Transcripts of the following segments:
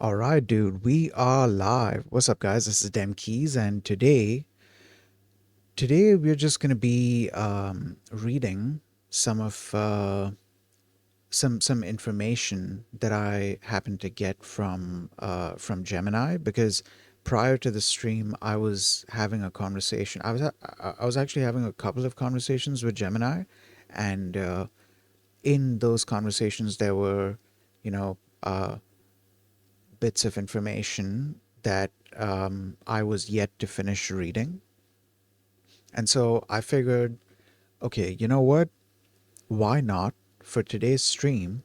All right, dude, we are live. What's up, guys? This is Dem Keys, and today we're just gonna be reading some of some information that I happened to get from Gemini because prior to the stream, I was having a conversation. I was actually having a couple of conversations with Gemini, and in those conversations, there were, you know, uh, bits of information that I was yet to finish reading. And so I figured, okay, you know what? Why not for today's stream?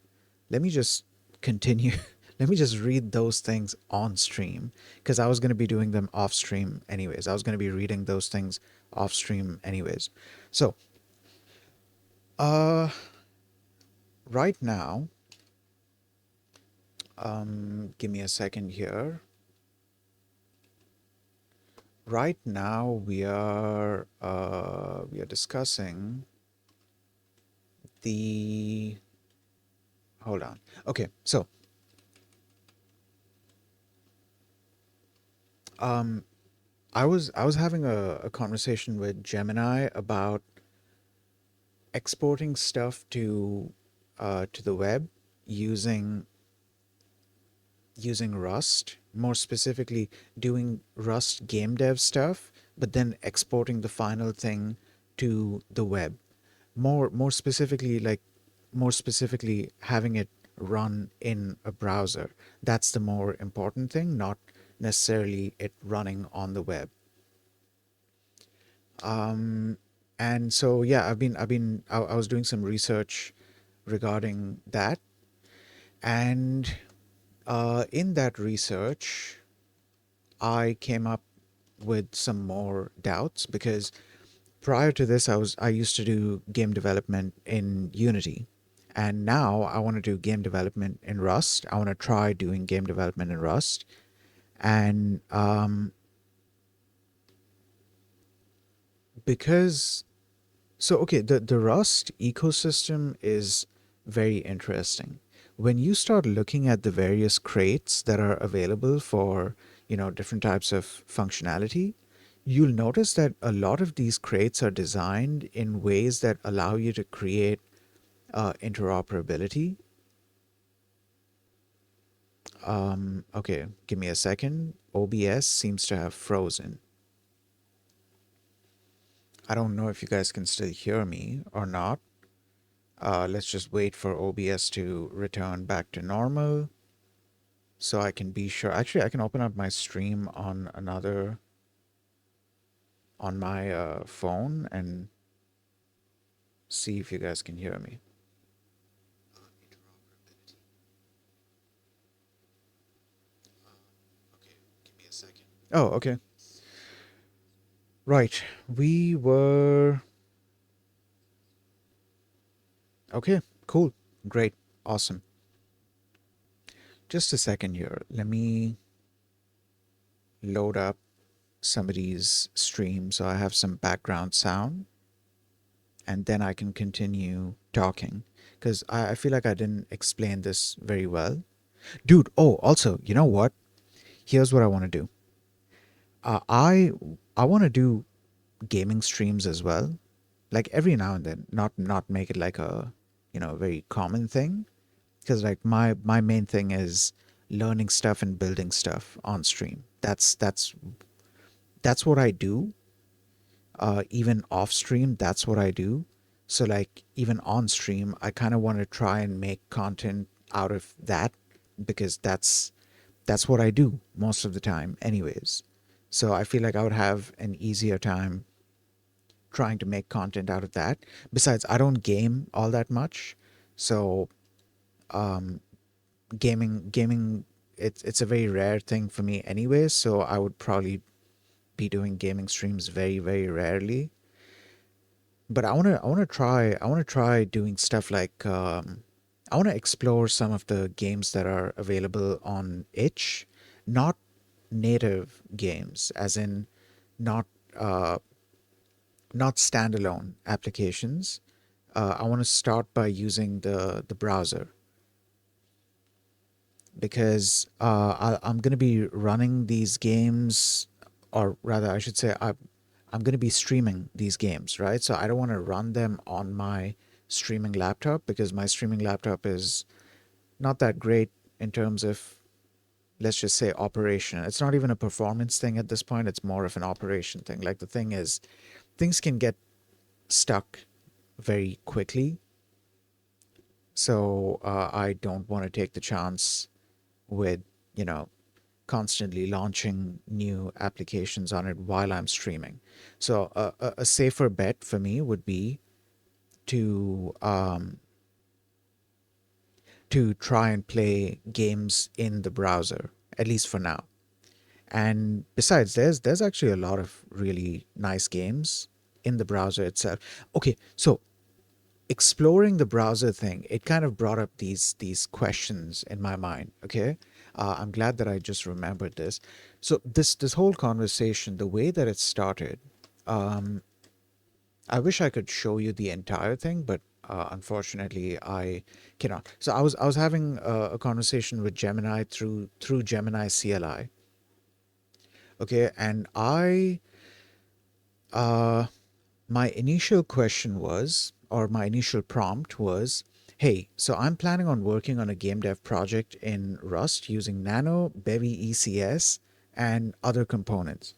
Let me just continue. Let me just read those things on stream because I was going to be doing them off stream anyways. I was going to be reading those things off stream anyways. So, uh, right now, give me a second here. Right now, we are discussing the hold on. Okay, so um, I was having a conversation with Gemini about exporting stuff to the web using using Rust, more specifically doing Rust game dev stuff, but then exporting the final thing to the web. More specifically, more specifically having it run in a browser. That's the more important thing, not necessarily it running on the web. Um, and so yeah, I was doing some research regarding that, and in that research, I came up with some more doubts because prior to this, I used to do game development in Unity, and now I want to do game development in Rust. I want to try doing game development in Rust, and because okay, the Rust ecosystem is very interesting. When you start looking at the various crates that are available for, different types of functionality, you'll notice that a lot of these crates are designed in ways that allow you to create interoperability. Okay, give me a second. OBS seems to have frozen. I don't know if you guys can still hear me or not. Let's just wait for OBS to return back to normal so I can be sure. Actually, I can open up my stream on on my phone and see if you guys can hear me. Okay, give me a second. Oh, okay. Right. We were. Okay, cool. Great. Awesome. Just a second here. Let me load up somebody's stream so I have some background sound and then I can continue talking because I feel like I didn't explain this very well. Dude, oh, also, you know what? Here's what I want to do. Uh, I I want to do gaming streams as well, like every now and then. Not make it like a very common thing, because like my main thing is learning stuff and building stuff on stream. That's what I do. Even off stream, that's what I do. So like even on stream, I kind of want to try and make content out of that because that's what I do most of the time anyways. So I feel like I would have an easier time trying to make content out of that. Besides, I don't game all that much. So um gaming it's a very rare thing for me anyways, so I would probably be doing gaming streams very, very rarely. But I want to try doing stuff like I want to explore some of the games that are available on itch, not native games, as in not uh, not standalone applications. I want to start by using the browser because I'm going to be running these games, or rather, I should say, I'm going to be streaming these games, right? So I don't want to run them on my streaming laptop because my streaming laptop is not that great in terms of, let's just say, operation. It's not even a performance thing at this point, it's more of an operation thing. Like, the thing is, things can get stuck very quickly. So I don't want to take the chance with, you know, constantly launching new applications on it while I'm streaming. So a safer bet for me would be to try and play games in the browser, at least for now. And besides, there's actually a lot of really nice games in the browser itself. Okay, so exploring the browser thing, it kind of brought up these questions in my mind. Okay, I'm glad that I just remembered this. So this whole conversation, the way that it started, um, I wish I could show you the entire thing, but unfortunately I cannot. So I was having a conversation with Gemini through Gemini CLI. Okay, and uh, my initial question was, or my initial prompt was, hey, so I'm planning on working on a game dev project in Rust using Nano, Bevy ECS, and other components.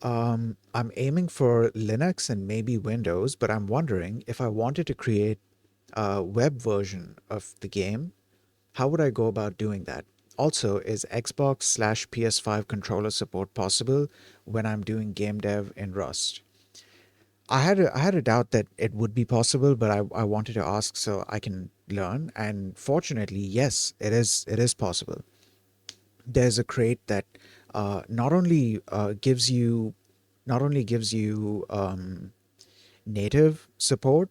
I'm aiming for Linux and maybe Windows, but I'm wondering if I wanted to create a web version of the game, how would I go about doing that? Also, is Xbox/ PS5 controller support possible when I'm doing game dev in Rust? I had a doubt that it would be possible, but I wanted to ask so I can learn. And fortunately, yes, it is possible. There's a crate that not only gives you native support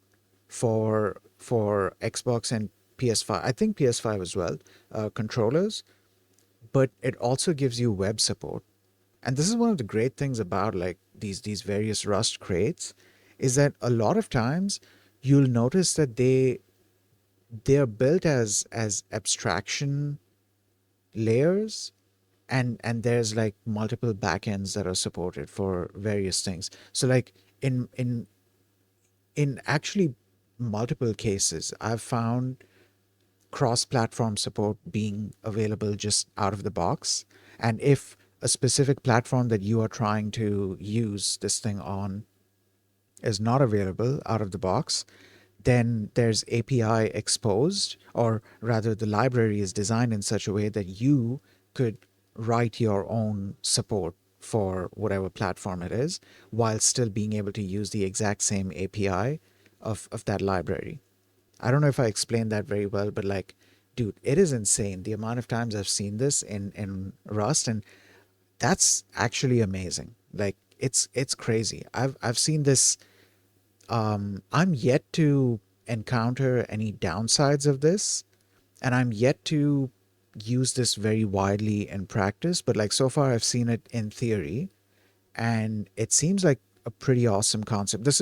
for Xbox and PS5. I think PS5 as well, controllers, but it also gives you web support. And this is one of the great things about like these various Rust crates, is that a lot of times you'll notice that they're built as abstraction layers, and there's like multiple backends that are supported for various things. So like in in in actually multiple cases, I've found cross-platform support being available just out of the box. And if a specific platform that you are trying to use this thing on is not available out of the box, then there's API exposed, or rather, the library is designed in such a way that you could write your own support for whatever platform it is while still being able to use the exact same API of that library. I don't know if I explained that very well, but like, dude, it is insane the amount of times I've seen this in Rust, and that's actually amazing. Like, it's crazy. I've seen this. I'm yet to encounter any downsides of this, and I'm yet to use this very widely in practice. But like, so far, I've seen it in theory, and it seems like a pretty awesome concept. This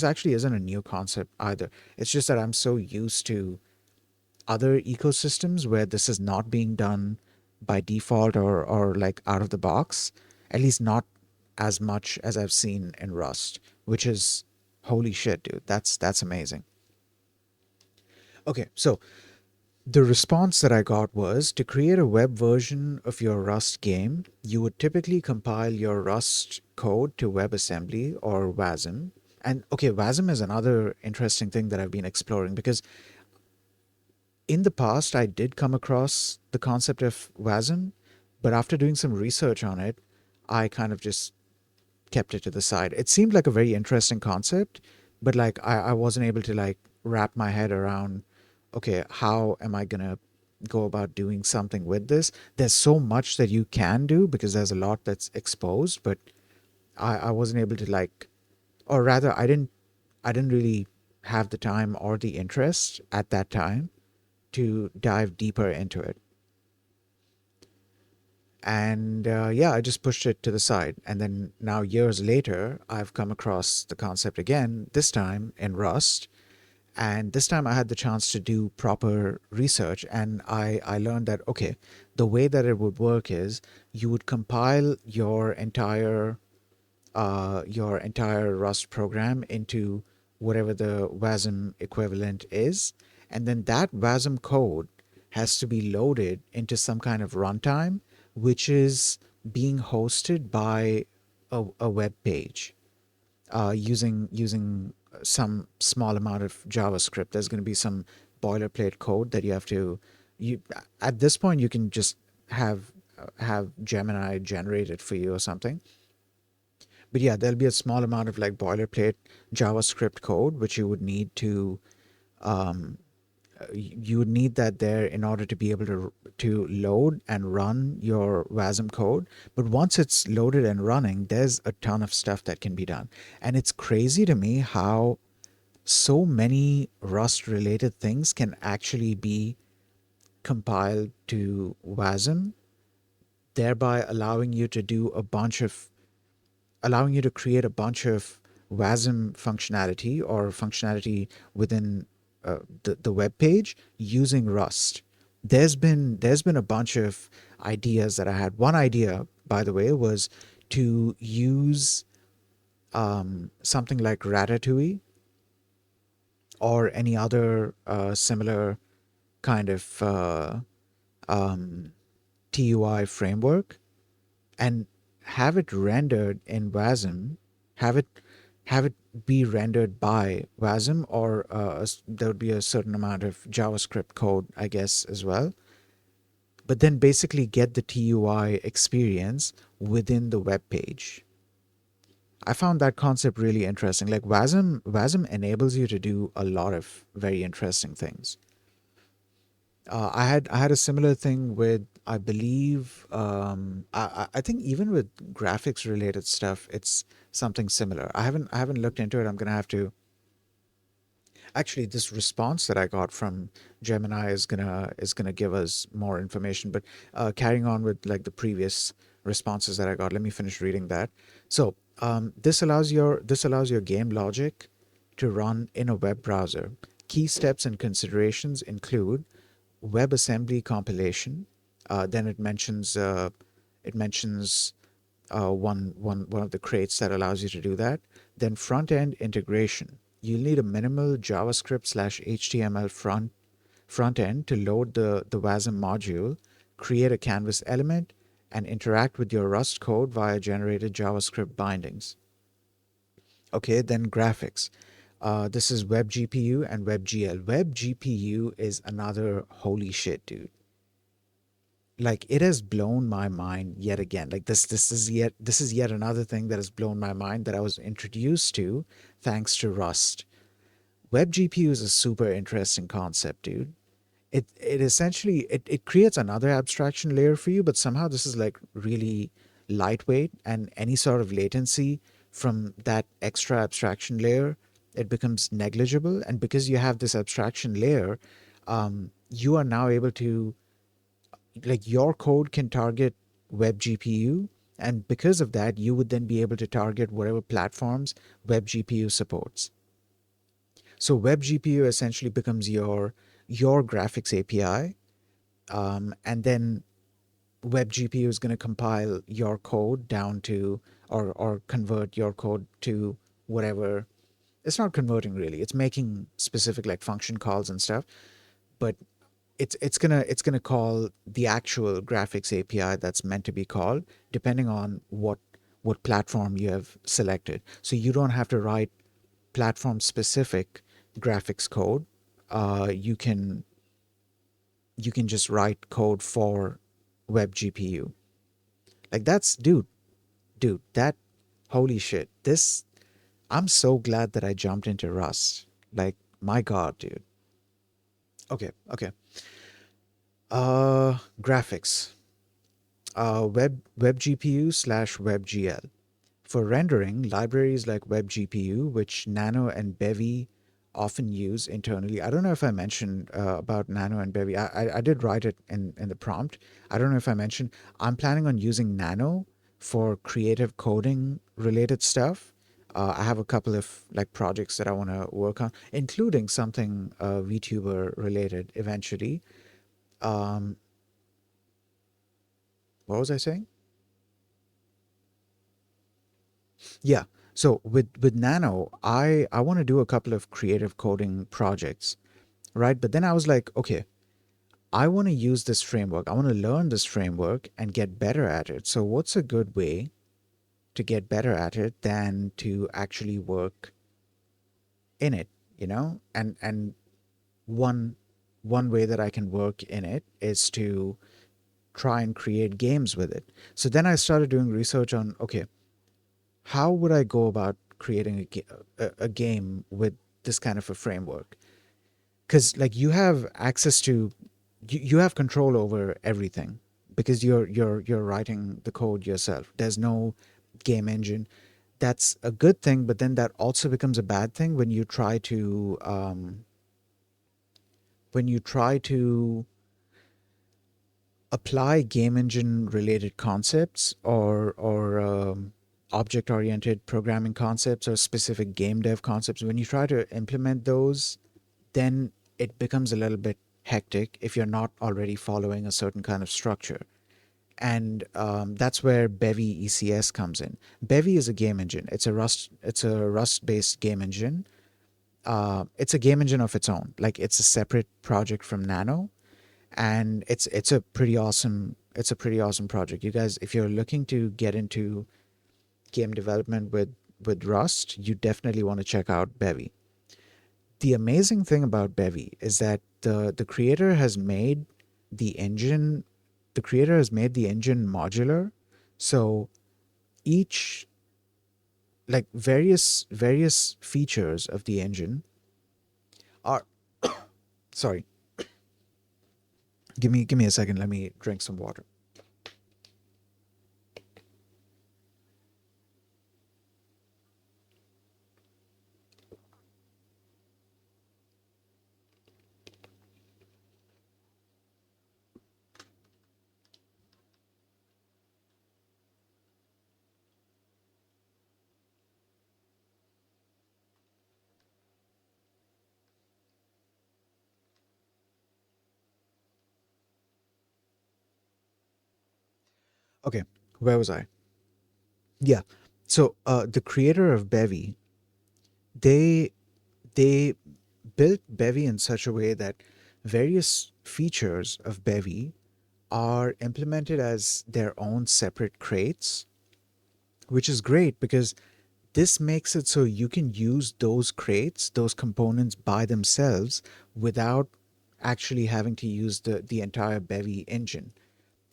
actually isn't a new concept either. It's just that I'm so used to other ecosystems where this is not being done by default, or like out of the box, at least not as much as I've seen in Rust, which is holy shit, dude. That's amazing. Okay, so the response that I got was, to create a web version of your Rust game, you would typically compile your Rust code to WebAssembly or WASM. And okay, WASM is another interesting thing that I've been exploring, because in the past I did come across the concept of WASM, but after doing some research on it, I kind of just kept it to the side. It seemed like a very interesting concept, but like I wasn't able to like wrap my head around, okay, how am I gonna go about doing something with this? There's so much that you can do because there's a lot that's exposed, but I wasn't able to like, or rather, I didn't really have the time or the interest at that time to dive deeper into it. And yeah, I just pushed it to the side. And then now, years later, I've come across the concept again, this time in Rust. And this time I had the chance to do proper research. And I learned that, okay, the way that it would work is you would compile your entire Rust program into whatever the WASM equivalent is. And then that WASM code has to be loaded into some kind of runtime, which is being hosted by a web page using some small amount of JavaScript. There's going to be some boilerplate code that you have to you at this point you can just have Gemini generate it for you or something. But yeah, there'll be a small amount of like boilerplate JavaScript code which you would need to um, you would need that there in order to be able to load and run your WASM code. But once it's loaded and running, there's a ton of stuff that can be done. And it's crazy to me how so many Rust related things can actually be compiled to WASM, thereby allowing you to create a bunch of WASM functionality or functionality within the web page using Rust. There's been a bunch of ideas that I had. One idea, by the way, was to use something like Ratatouille or any other similar kind of um, TUI framework and have it rendered in WASM, have it have it be rendered by WASM, or there would be a certain amount of JavaScript code, I guess, as well. But then basically get the TUI experience within the web page. I found that concept really interesting. Like WASM enables you to do a lot of very interesting things. I had a similar thing with, I believe, I think even with graphics related stuff, it's something similar. I haven't looked into it. I'm gonna have to. Actually, this response that I got from Gemini is gonna give us more information. But carrying on with like the previous responses that I got, let me finish reading that. So this allows your game logic to run in a web browser. Key steps and considerations include WebAssembly compilation. Then it mentions one of the crates that allows you to do that. Then front end integration. You'll need a minimal JavaScript slash HTML front end to load the WASM module, create a canvas element, and interact with your Rust code via generated JavaScript bindings. Okay, then graphics. This is WebGPU and WebGL. WebGPU is another holy shit, dude. Like it has blown my mind yet again. Like this is yet another thing that has blown my mind that I was introduced to thanks to Rust. WebGPU is a super interesting concept, dude. It essentially it creates another abstraction layer for you, but somehow this is like really lightweight, and any sort of latency from that extra abstraction layer, it becomes negligible. And because you have this abstraction layer, you are now able to, like, your code can target web GPU, and because of that you would then be able to target whatever platforms web GPU supports. So web GPU essentially becomes your graphics API, and then web GPU is going to compile your code down to, or convert your code to whatever. It's not converting really. It's making specific like function calls and stuff, but it's gonna call the actual graphics API that's meant to be called, depending on what platform you have selected. So you don't have to write platform specific graphics code. You can just write code for web GPU. Like that's dude, that holy shit. This I'm so glad that I jumped into Rust. Like my god, dude. Okay. Graphics. Web GPU slash WebGL. For rendering, libraries like WebGPU, which Nano and Bevy often use internally. I don't know if I mentioned about Nano and Bevy. I did write it in the prompt. I don't know if I mentioned I'm planning on using Nano for creative coding related stuff. I have a couple of like projects that I want to work on, including something VTuber related eventually. Um, what was I saying? Yeah. So with Nano, I want to do a couple of creative coding projects, right? But then I was like, okay, I want to use this framework. I want to learn this framework and get better at it. So what's a good way to get better at it than to actually work in it, you know? And one one way that I can work in it is to try and create games with it. So then I started doing research on, okay, how would I go about creating a game with this kind of a framework? Because like you have access to, you have control over everything because you're writing the code yourself. There's no game engine. That's a good thing, but then that also becomes a bad thing when you try to apply game engine related concepts or object oriented programming concepts or specific game dev concepts. When you try to implement those, then it becomes a little bit hectic if you're not already following a certain kind of structure. And that's where Bevy ECS comes in. Bevy is a game engine. It's a Rust based game engine. It's a game engine of its own. Like it's a separate project from Nano, and it's a pretty awesome project. You guys, if you're looking to get into game development with Rust, you definitely want to check out Bevy. The amazing thing about Bevy is that the creator has made the engine the creator has made the engine modular. So each like various features of the engine are sorry, give me a second, let me drink some water. Okay, where was I? Yeah. So the creator of Bevy, they they built Bevy in such a way that various features of Bevy are implemented as their own separate crates, which is great because this makes it so you can use those crates, those components by themselves without actually having to use the entire Bevy engine.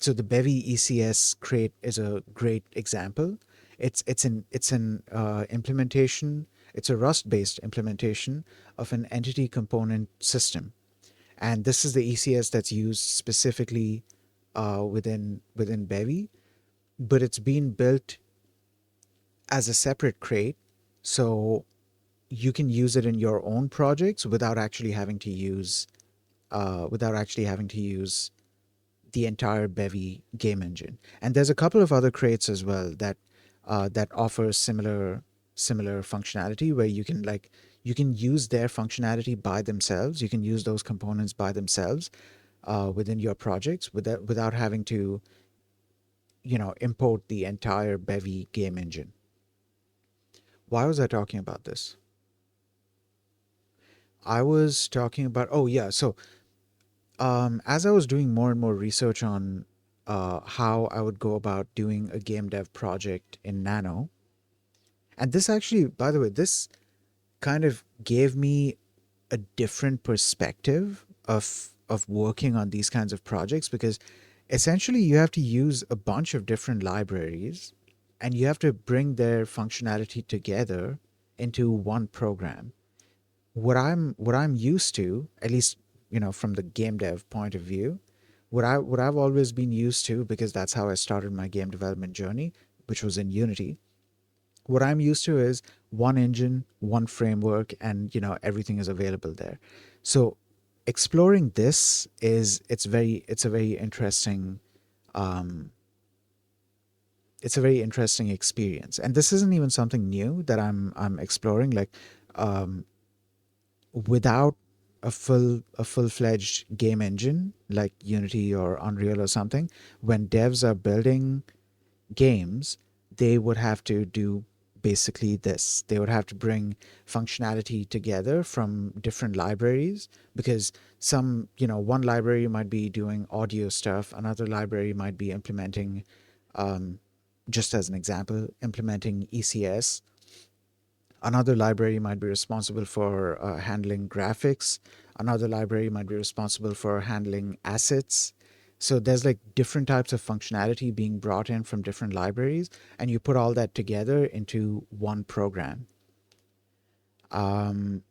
So the Bevy ECS crate is a great example. It's an implementation. It's a Rust based implementation of an entity component system, and this is the ECS that's used specifically within Bevy, but it's been built as a separate crate, so you can use it in your own projects without actually having to use the entire Bevy game engine. And there's a couple of other crates as well that offer similar functionality where you can use their functionality by themselves. You can use those components by themselves within your projects without having to import the entire Bevy game engine. Why was I talking about this? I was talking about, oh yeah, so as I was doing more and more research on how I would go about doing a game dev project in Nano, and this actually, by the way, this kind of gave me a different perspective of working on these kinds of projects because essentially you have to use a bunch of different libraries and you have to bring their functionality together into one program. What I'm used to, at least from the game dev point of view, what I've always been used to, because that's how I started my game development journey, which was in Unity. What I'm used to is one engine, one framework, and everything is available there. So exploring this is it's a very interesting um, it's a very interesting experience. And this isn't even something new that I'm exploring. Like um, without a full-fledged game engine like Unity or Unreal or something, when devs are building games, they would have to do basically this. They would have to bring functionality together from different libraries, because one library might be doing audio stuff, another library might be implementing, um, just as an example, implementing ECS. Another library might be responsible for handling graphics. Another library might be responsible for handling assets. So there's like different types of functionality being brought in from different libraries, and you put all that together into one program. Um,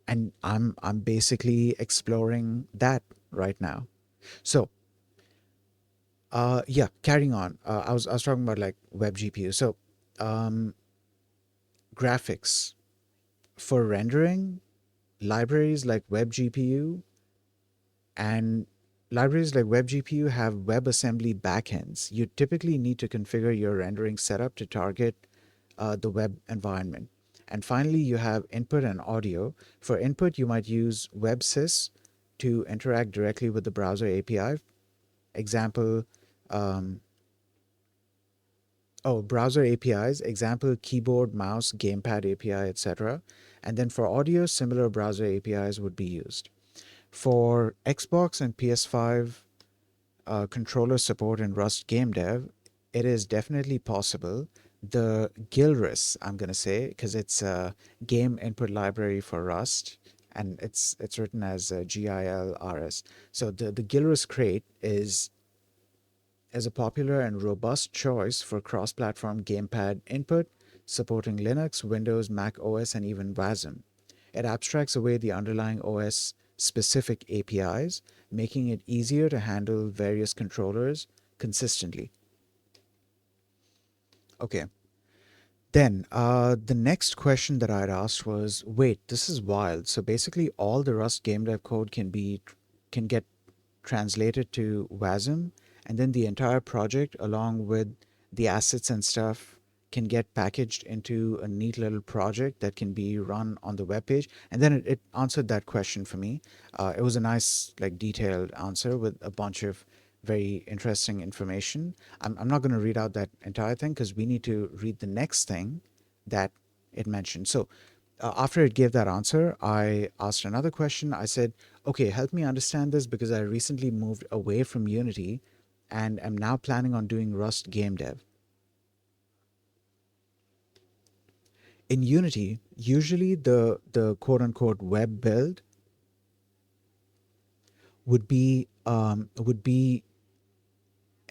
and I'm basically exploring that right now. So yeah, carrying on. I was talking about like web GPU. So um, graphics for rendering, libraries like WebGPU and libraries like WebGPU have WebAssembly backends. You typically need to configure your rendering setup to target the web environment. And finally, you have input and audio. For input, you might use WebSys to interact directly with the browser API. Example, um, browser APIs, example, keyboard, mouse, gamepad API, etc. And then for audio, similar browser APIs would be used. For Xbox and PS5 controller support in Rust gamedev, it is definitely possible. The GILRIS, I'm going to say, because it's a game input library for Rust, and it's written as GILRS. So the GILRIS crate is a popular and robust choice for cross-platform gamepad input, supporting Linux, Windows, Mac OS, and even WASM. It abstracts away the underlying OS specific APIs, making it easier to handle various controllers consistently. Okay. Then the next question that I'd asked was, wait, this is wild. So basically, all the Rust game dev code can get translated to WASM, and then the entire project, along with the assets and stuff, can get packaged into a neat little project that can be run on the web page. And then it answered that question for me. It was a nice, like, detailed answer with a bunch of very interesting information. I'm not going to read out that entire thing because we need to read the next thing that it mentioned. So after it gave that answer, I asked another question. I said, okay, help me understand this because I recently moved away from Unity and am now planning on doing Rust game dev. In Unity, usually the quote unquote web build would be would be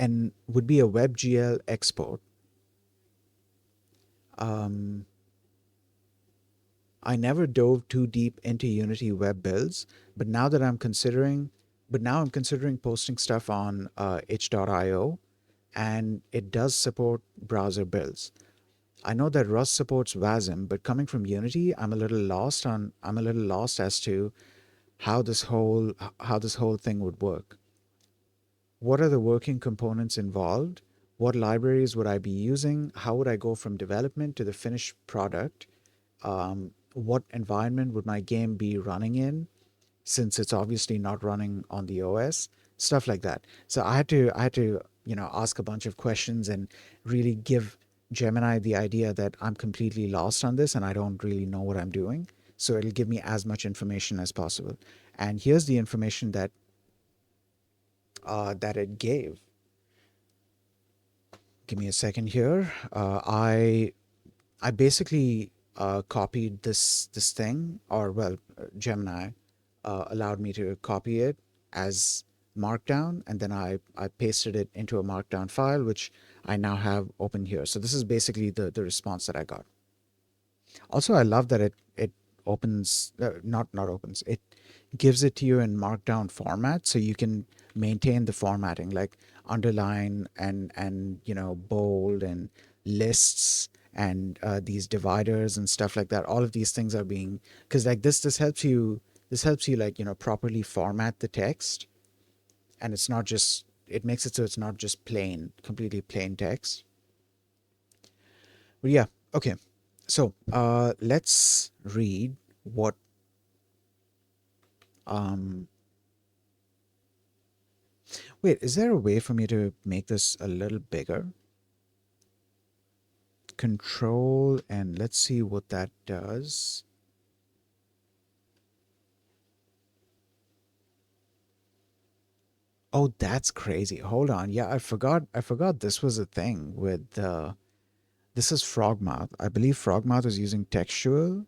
a WebGL export. Um, I never dove too deep into Unity web builds, but now that I'm considering, but now I'm considering posting stuff on itch.io, and it does support browser builds. I know that Rust supports WASM, but coming from Unity, I'm a little lost as to how this whole thing would work. What are the working components involved? What libraries would I be using? How would I go from development to the finished product? What environment would my game be running in, since it's obviously not running on the OS? Stuff like that. So I had to, ask a bunch of questions and really give Gemini the idea that I'm completely lost on this and I don't really know what I'm doing. So it'll give me as much information as possible. And here's the information that it gave. Give me a second here. I basically copied this thing, or well, Gemini allowed me to copy it as Markdown, and then I pasted it into a Markdown file, which I now have open here. So this is basically the response that I got. Also, I love that it opens, not opens, it gives it to you in Markdown format, so you can maintain the formatting like underline and bold and lists and these dividers and stuff like that. All of these things are being, because like this helps you like, properly format the text, and it's not just, it makes it so it's not just plain, completely plain text. But yeah, okay. So let's read what um wait, is there a way for me to make this a little bigger? Control, and let's see what that does. Oh, that's crazy. Hold on. Yeah, I forgot this was a thing with this is Frogmouth. I believe Frogmouth was using textual,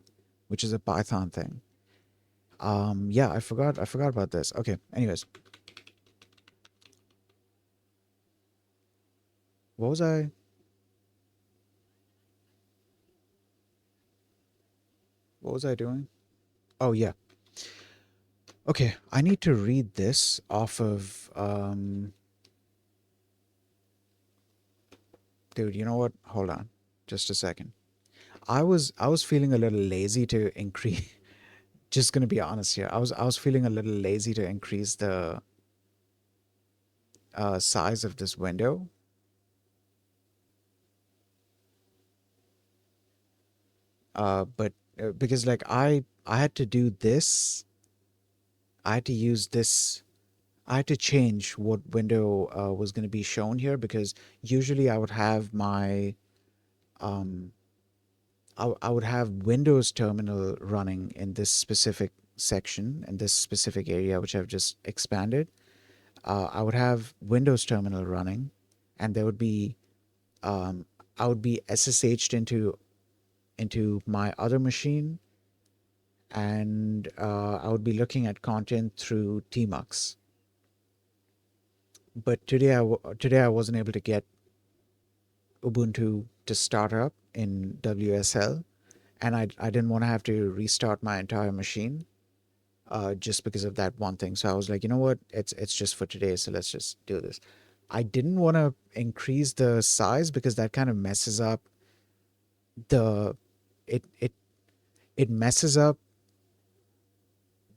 which is a Python thing. Yeah, I forgot about this. Okay, anyways, what was I what was I doing? Oh yeah. Okay, I need to read this off of dude, you know what? Hold on. Just a second. I was feeling a little lazy to increase just gonna be honest here. I was feeling a little lazy to increase the size of this window. But because like I had to do this, I had to use this. I had to change what window was going to be shown here, because usually I would have my um, I would have Windows terminal running in this specific section, in this specific area which I've just expanded. I would have Windows terminal running, and there would be I would be SSH'd into my other machine, and I would be looking at content through tmux. But today I wasn't able to get Ubuntu to start up in WSL, and I didn't want to have to restart my entire machine just because of that one thing. So I was like, you know what, it's just for today, so let's just do this. I didn't want to increase the size because that kind of messes up the it it it messes up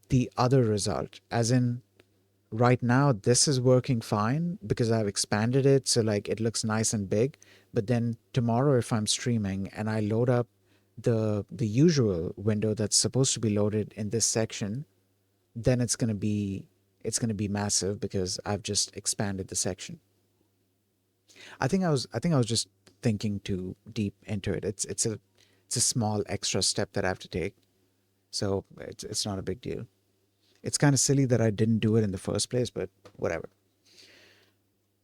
the other result, as in right now this is working fine because I've expanded it so like it looks nice and big. But then tomorrow if I'm streaming and I load up the usual window that's supposed to be loaded in this section, then it's going to be massive because I've just expanded the section. I think I was just thinking too deep into it. It's a small extra step that I have to take. So it's not a big deal. It's kind of silly that I didn't do it in the first place, but whatever.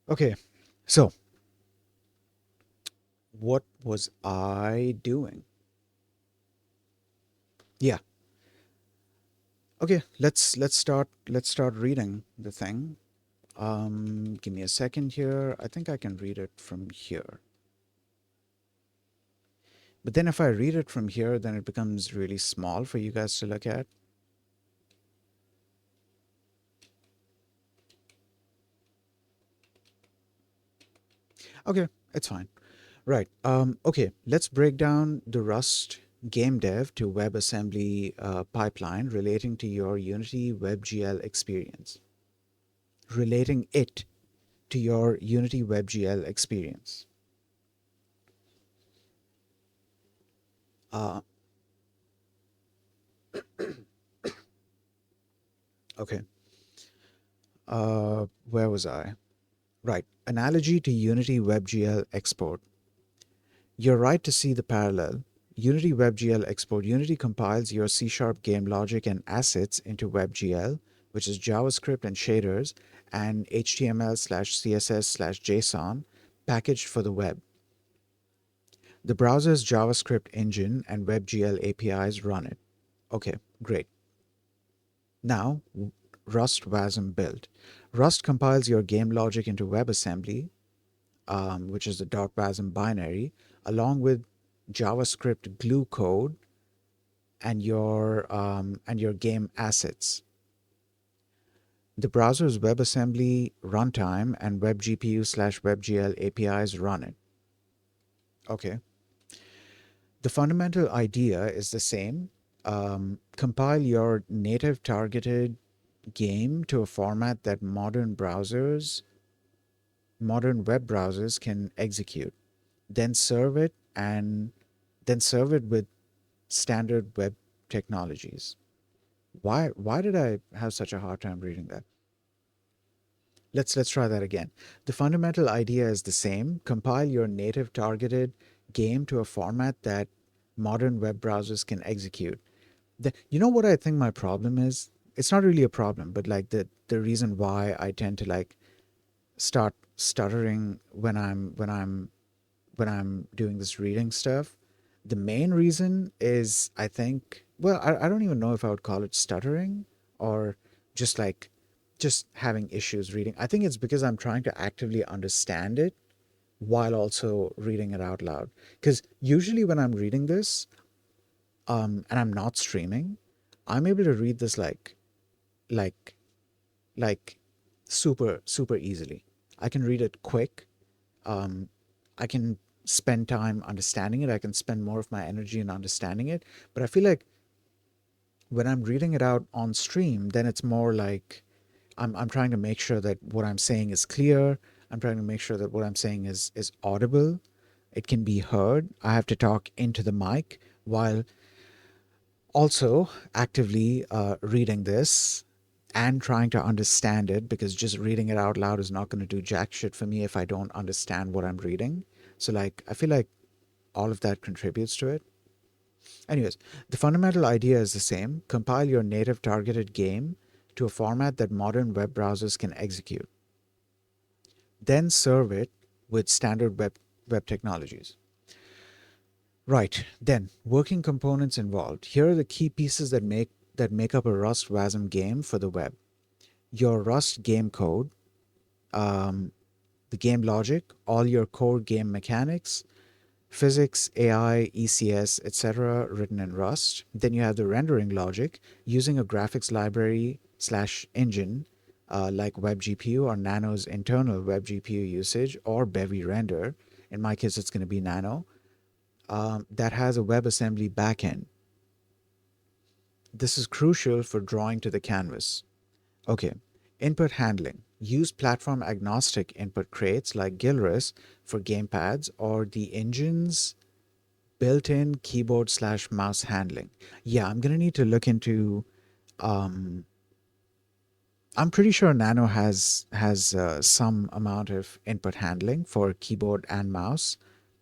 Okay, so what was I doing? Yeah. Okay, let's start reading the thing. Give me a second here. I think I can read it from here. But then if I read it from here, then it becomes really small for you guys to look at. Okay, it's fine. Right. Okay, let's break down the Rust game dev to WebAssembly pipeline relating to your Unity WebGL experience. Relating it to your Unity WebGL experience. Uh, okay. Where was I? Right. Analogy to Unity WebGL export. You're right to see the parallel. Unity WebGL export. Unity compiles your C# game logic and assets into WebGL, which is JavaScript and shaders, and HTML/CSS/JSON packaged for the web. The browser's JavaScript engine and WebGL APIs run it. Okay, great. Now, Rust WASM build. Rust compiles your game logic into WebAssembly, which is the .wasm binary, along with JavaScript glue code and your game assets. The browser's WebAssembly runtime and WebGPU/WebGL APIs run it. Okay. The fundamental idea is the same. Compile your native targeted game to a format that modern web browsers can execute. Then serve it and then serve it with standard web technologies. Why did I have such a hard time reading that? Let's try that again. The fundamental idea is the same. Compile your native targeted game to a format that modern web browsers can execute. You know what I think my problem is? It's not really a problem, but like the reason why I tend to like start stuttering when I'm doing this reading stuff. The main reason is I think, well, I don't even know if I would call it stuttering or just like just having issues reading. I think it's because I'm trying to actively understand it while also reading it out loud. Because usually when I'm reading this, and I'm not streaming, I'm able to read this like like super easily. I can read it quick. um, I can spend time understanding it. I can spend more of my energy in understanding it. But I feel like when I'm reading it out on stream, then it's more like I'm trying to make sure that what I'm saying is clear. I'm trying to make sure that what I'm saying is audible. It can be heard. I have to talk into the mic while also actively reading this and trying to understand it, because just reading it out loud is not going to do jack shit for me if I don't understand what I'm reading. So like I feel like all of that contributes to it. Anyways, the fundamental idea is the same. Compile your native targeted game to a format that modern web browsers can execute. Then serve it with standard web technologies. Right. Then working components involved. Here are the key pieces that make up a Rust WASM game for the web. Your Rust game code, um, the game logic, all your core game mechanics, physics, AI, ECS, etc., written in Rust. Then you have the rendering logic using a graphics library slash engine like WebGPU or Nano's internal WebGPU usage or Bevy render. In my case, it's going to be Nano. That has a WebAssembly backend. This is crucial for drawing to the canvas. Okay, input handling. Use platform agnostic input crates like Gilris for gamepads or the engine's built-in keyboard slash mouse handling. Yeah, I'm gonna need to look into. Um, I'm pretty sure Nano has some amount of input handling for keyboard and mouse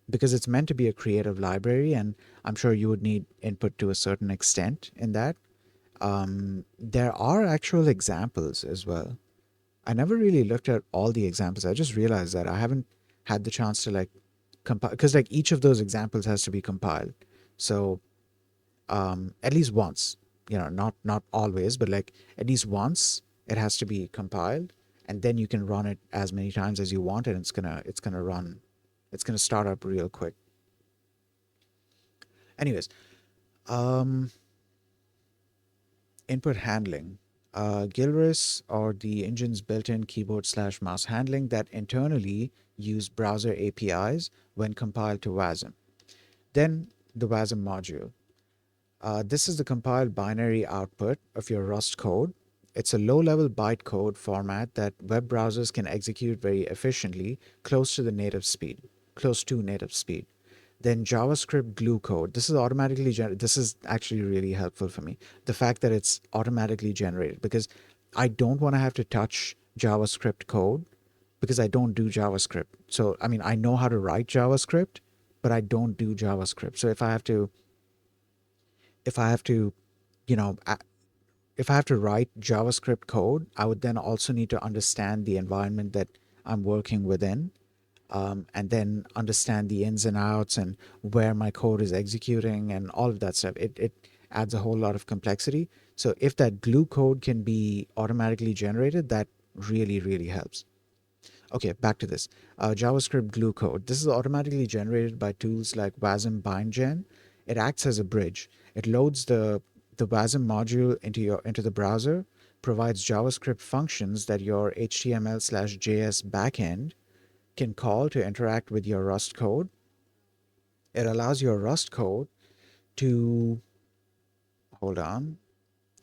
because it's meant to be a creative library, and I'm sure you would need input to a certain extent in that. There are actual examples as well. I never really looked at all the examples. I just realized that I haven't had the chance to like compile because like each of those examples has to be compiled. So at least once, not always, but like at least once it has to be compiled, and then you can run it as many times as you want, and it's gonna start up real quick. Anyways, um, input handling. Gilris or the engine's built-in keyboard slash mouse handling that internally use browser APIs when compiled to WASM. Then the WASM module. This is the compiled binary output of your Rust code. It's a low-level bytecode format that web browsers can execute very efficiently, close to native speed. Then JavaScript glue code. This is actually really helpful for me. The fact that it's automatically generated, because I don't want to have to touch JavaScript code because I don't do JavaScript. So I mean, I know how to write JavaScript, but I don't do JavaScript. So if I have to, you know, if I have to write JavaScript code, I would then also need to understand the environment that I'm working within, and then understand the ins and outs and where my code is executing and all of that stuff. It adds a whole lot of complexity. So if that glue code can be automatically generated, that really helps. Okay, back to this. JavaScript glue code. This is automatically generated by tools like WASM BindGen. It acts as a bridge. It loads the WASM module into the browser, provides JavaScript functions that your HTML slash JS backend can call to interact with your Rust code. It allows your Rust code to, hold on,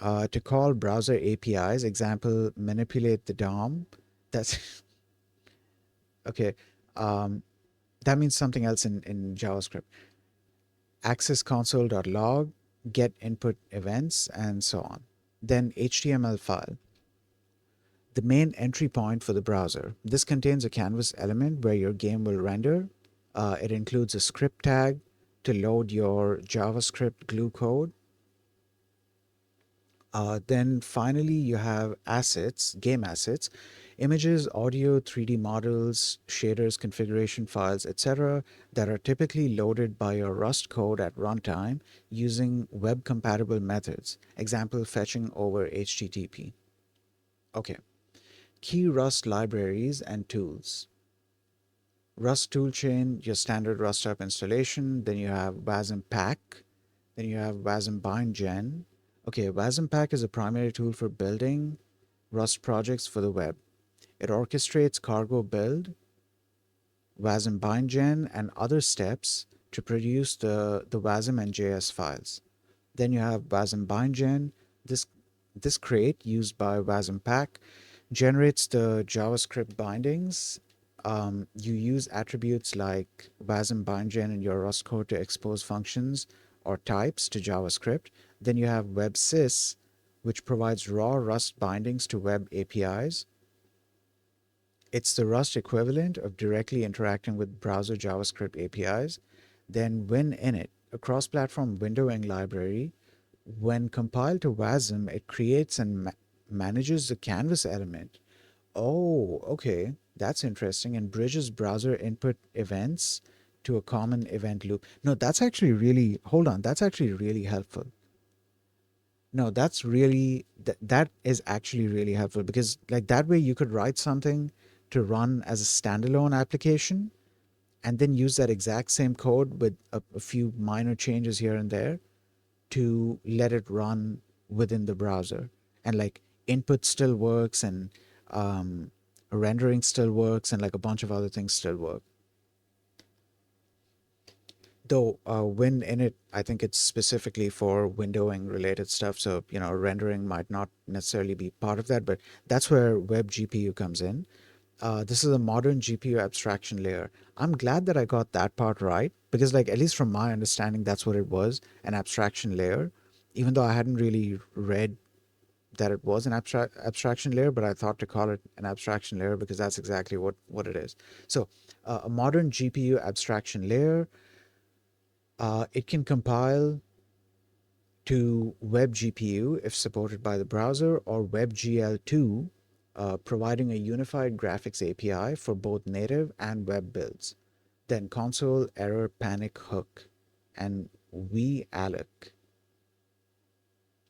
to call browser APIs, example, manipulate the DOM. That's okay. Um, that means something else in JavaScript. Access console.log, get input events, and so on. Then HTML file, the main entry point for the browser. This contains a canvas element where your game will render. It includes a script tag to load your JavaScript glue code. Then finally, you have assets, game assets, images, audio, 3D models, shaders, configuration files, etc., that are typically loaded by your Rust code at runtime using web compatible methods. Example, fetching over HTTP. Okay. Key Rust libraries and tools. Rust toolchain, your standard Rust app installation. Then you have WASM pack. Then you have WASM bind gen. Okay, WASM pack is a primary tool for building Rust projects for the web. It orchestrates cargo build, WASM bind gen, and other steps to produce the WASM and JS files. Then you have WASM bind gen. This this crate used by WASM pack generates the JavaScript bindings. You use attributes like WASM bindgen in your Rust code to expose functions or types to JavaScript. Then you have WebSys, which provides raw Rust bindings to web APIs. It's the Rust equivalent of directly interacting with browser JavaScript APIs. Then WinInit, a cross-platform windowing library. When compiled to WASM, it creates and manages the canvas element. Oh, okay. That's interesting. And bridges browser input events to a common event loop. No, that's actually really, hold on, that's actually really helpful. No, that's really, that is actually really helpful because, like, that way you could write something to run as a standalone application and then use that exact same code with a few minor changes here and there to let it run within the browser. And like input still works and um, rendering still works and like a bunch of other things still work. Though when in it, I think it's specifically for windowing related stuff. So, you know, rendering might not necessarily be part of that, but that's where web GPU comes in. This is a modern GPU abstraction layer. I'm glad that I got that part right because, like, at least from my understanding, that's what it was, an abstraction layer. Even though I hadn't really read that it was an abstraction layer, but I thought to call it an abstraction layer because that's exactly what it is. So, a modern GPU abstraction layer, it can compile to WebGPU if supported by the browser or WebGL2, providing a unified graphics API for both native and web builds. Then console error panic hook and alloc.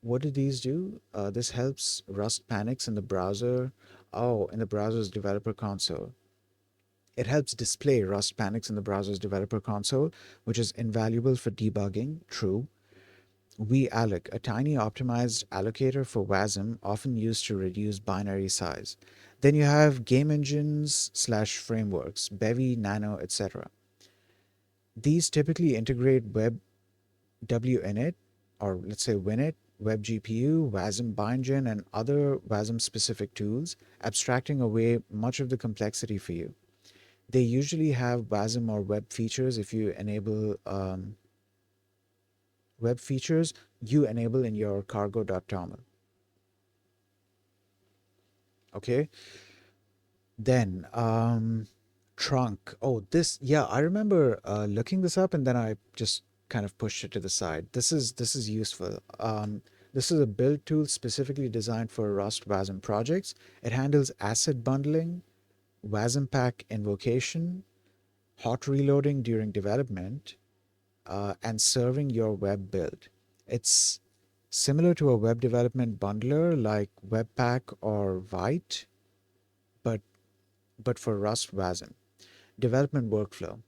What do these do? This helps Rust panics in the browser. Oh, in the browser's developer console. It helps display Rust panics in the browser's developer console, which is invaluable for debugging. True. alloc, a tiny optimized allocator for WASM, often used to reduce binary size. Then you have game engines slash frameworks, Bevy, Nano, etc. These typically integrate web WInit, or let's say WinIt, WebGPU, WASM bindgen, and other WASM specific tools, abstracting away much of the complexity for you. They usually have WASM or web features if you enable web features you enable in your cargo.toml. Okay. Then trunk. Oh, this, yeah, I remember looking this up and then I just kind of pushed it to the side. This is useful. This is a build tool specifically designed for Rust WASM projects. It handles asset bundling, WASM pack invocation, hot reloading during development, and serving your web build. It's similar to a web development bundler like Webpack or Vite, but for Rust WASM. Development workflow.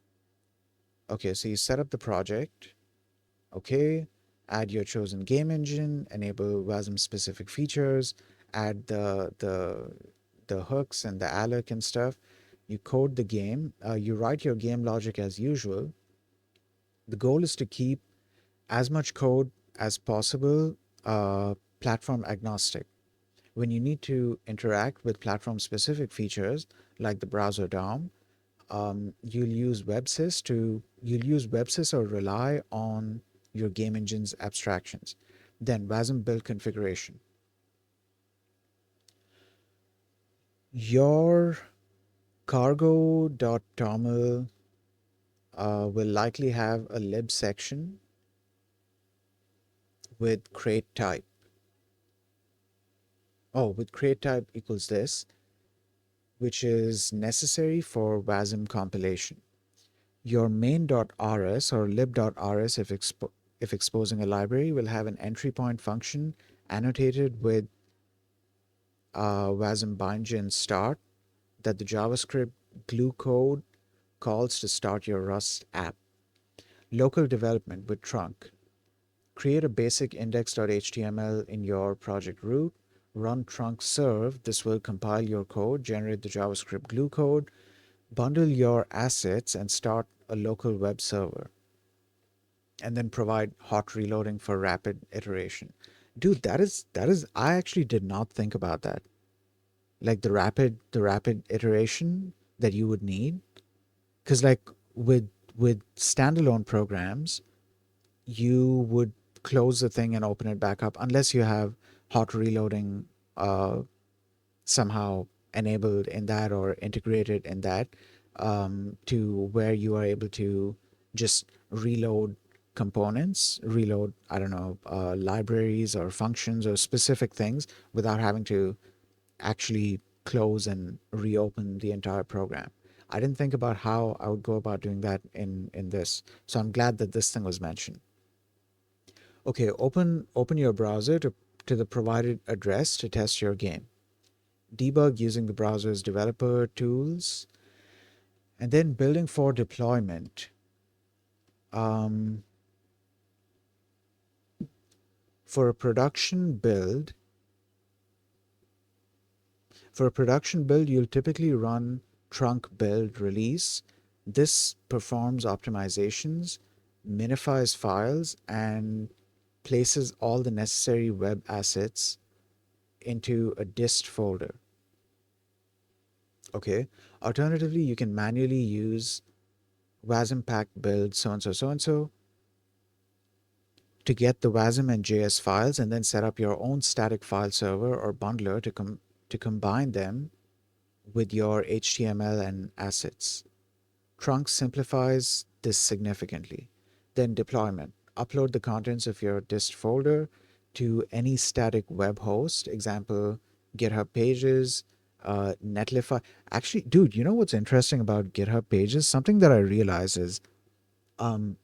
Okay, so you set up the project. Okay, add your chosen game engine, enable WASM specific features, add the hooks and the alloc and stuff. You code the game. You write your game logic as usual. The goal is to keep as much code as possible platform agnostic. When you need to interact with platform specific features like the browser DOM, you'll use WebSys or rely on your game engine's abstractions. Then WASM build configuration. Your cargo.toml will likely have a lib section with crate type. Oh, with crate type equals this, which is necessary for WASM compilation. Your main.rs or lib.rs, if exposing a library, will have an entry point function annotated with WASM bindgen start that the JavaScript glue code calls to start your Rust app. Local development with trunk. Create a basic index.html in your project root. Run trunk serve. This will compile your code, generate the JavaScript glue code, bundle your assets, and start a local web server. And then provide hot reloading for rapid iteration. Dude, that is I actually did not think about that. Like the rapid iteration that you would need. Because like with standalone programs, you would close the thing and open it back up unless you have hot reloading uh, somehow enabled in that or integrated in that, to where you are able to just reload components, reload, I don't know, libraries or functions or specific things without having to actually close and reopen the entire program. I didn't think about how I would go about doing that in this. So I'm glad that this thing was mentioned. Okay, open your browser to the provided address to test your game. Debug using the browser's developer tools, and then building for deployment. Um, for a production build, you'll typically run trunk build release. This performs optimizations, minifies files, and places all the necessary web assets into a dist folder. Okay. Alternatively, you can manually use WASM pack build so and so so and so to get the WASM and JS files, and then set up your own static file server or bundler to combine them with your HTML and assets. Trunk simplifies this significantly. Then deployment. Upload the contents of your dist folder to any static web host, example, GitHub Pages, Netlify. Actually, dude, you know what's interesting about GitHub Pages? Something that I realize is um,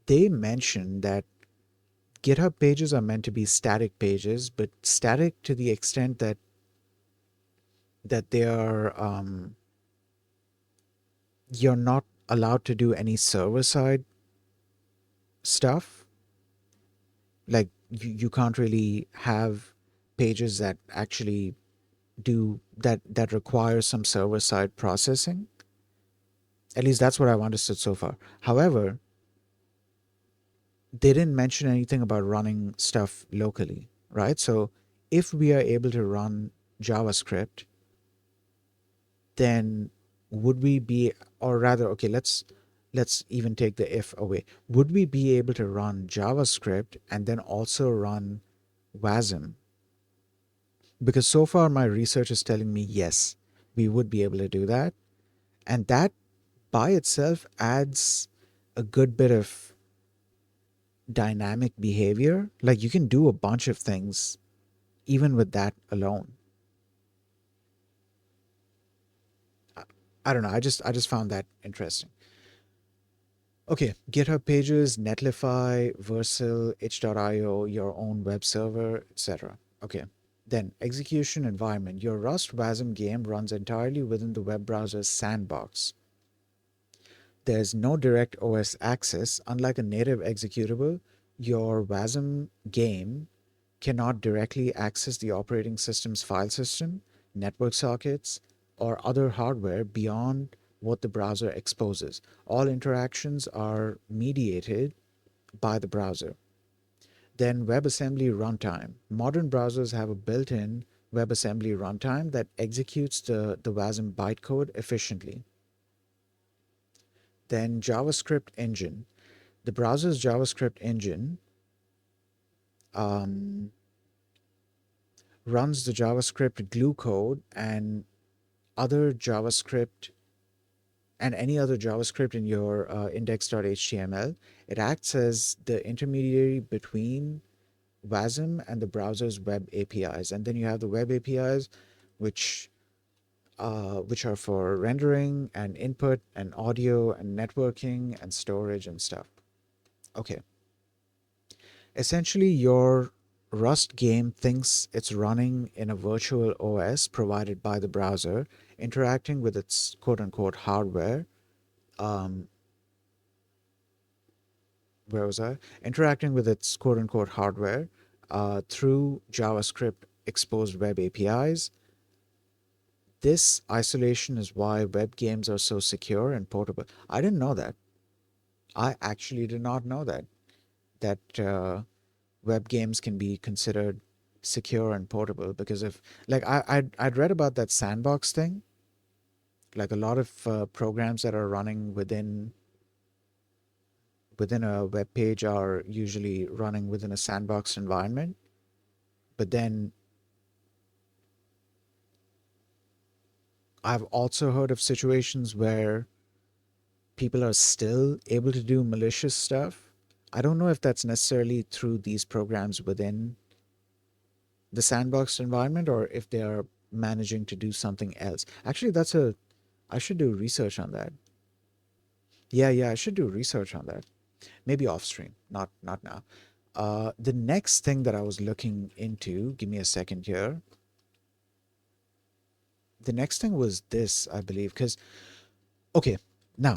they mention that GitHub Pages are meant to be static pages, but static to the extent that they are you're not allowed to do any server side stuff. Like you can't really have pages that actually do that require some server side processing. At least that's what I've understood so far. However, they didn't mention anything about running stuff locally, right? So if we are able to run JavaScript, then would we be, or rather, okay, let's even take the if away. Would we be able to run JavaScript and then also run WASM? Because so far my research is telling me yes, we would be able to do that. And that by itself adds a good bit of dynamic behavior. Like you can do a bunch of things even with that alone. I, I don't know. I just found that interesting. Okay, GitHub Pages, Netlify, Vercel, itch.io, your own web server, etc. Okay. Then execution environment. Your Rust WASM game runs entirely within the web browser's sandbox. There's no direct OS access. Unlike a native executable, your WASM game cannot directly access the operating system's file system, network sockets, or other hardware beyond what the browser exposes. All interactions are mediated by the browser. Then WebAssembly runtime. Modern browsers have a built-in WebAssembly runtime that executes the WASM bytecode efficiently. Then JavaScript engine. The browser's JavaScript engine um, runs the JavaScript glue code and other JavaScript and any other JavaScript in your index.html. It acts as the intermediary between WASM and the browser's web APIs. And then you have the web APIs, which which are for rendering and input and audio and networking and storage and stuff. Okay. Essentially, your Rust game thinks it's running in a virtual OS provided by the browser, interacting with its quote unquote hardware. Um, where was I? Interacting with its quote unquote hardware through JavaScript exposed web APIs. This isolation is why web games are so secure and portable. I didn't know that. I actually did not know that. That web games can be considered secure and portable because if like I'd read about that sandbox thing, like a lot of programs that are running within a web page are usually running within a sandbox environment, but then I've also heard of situations where people are still able to do malicious stuff. I don't know if that's necessarily through these programs within the sandbox environment or if they are managing to do something else. Actually, I should do research on that. Yeah, I should do research on that. Maybe off stream, not now. The next thing that I was looking into, give me a second here. The next thing was this, I believe, because okay, now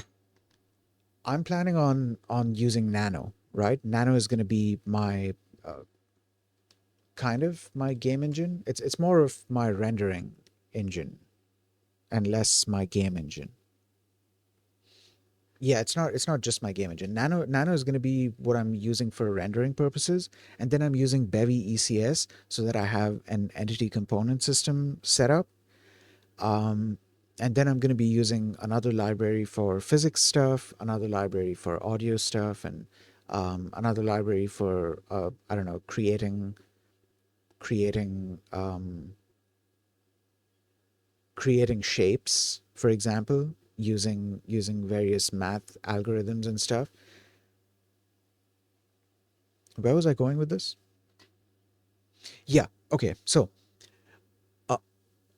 I'm planning on using Nano, right? Nano is going to be my kind of my game engine. It's more of my rendering engine and less my game engine. Yeah, it's not just my game engine. Nano is going to be what I'm using for rendering purposes, and then I'm using Bevy ECS so that I have an entity component system set up. Um, and then I'm going to be using another library for physics stuff, another library for audio stuff, and another library for I don't know, creating creating shapes, for example, using various math algorithms and stuff. Where was I going with this? Yeah, okay. So uh,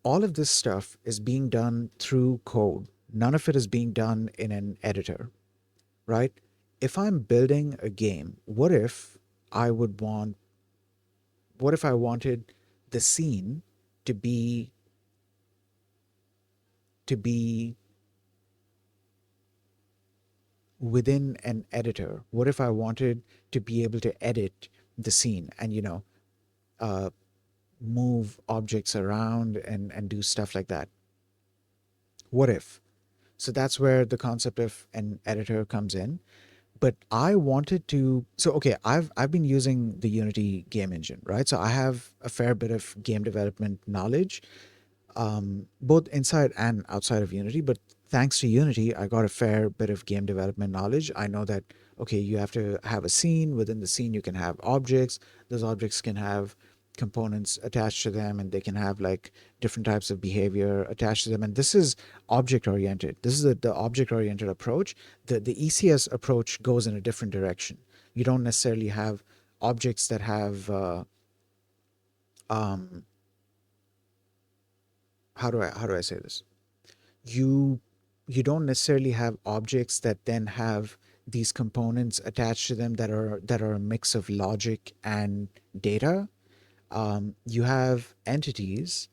all of this stuff is being done through code. None of it is being done in an editor, right? If I'm building a game, I would want, what if I wanted the scene to be to be within an editor? What if I wanted to be able to edit the scene and uh, move objects around and do stuff like that? What if? So that's where the concept of an editor comes in. But I wanted to, so okay, I've been using the Unity game engine, right? So I have a fair bit of game development knowledge, both inside and outside of Unity. But thanks to Unity, I got a fair bit of game development knowledge. I know that, okay, you have to have a scene. Within the scene, you can have objects. Those objects can have components attached to them, and they can have like different types of behavior attached to them. And this is object oriented. This is the object oriented approach. The ECS approach goes in a different direction. You don't necessarily have objects that have um, how do I say this? You you don't necessarily have objects that then have these components attached to them that are a mix of logic and data. You have entities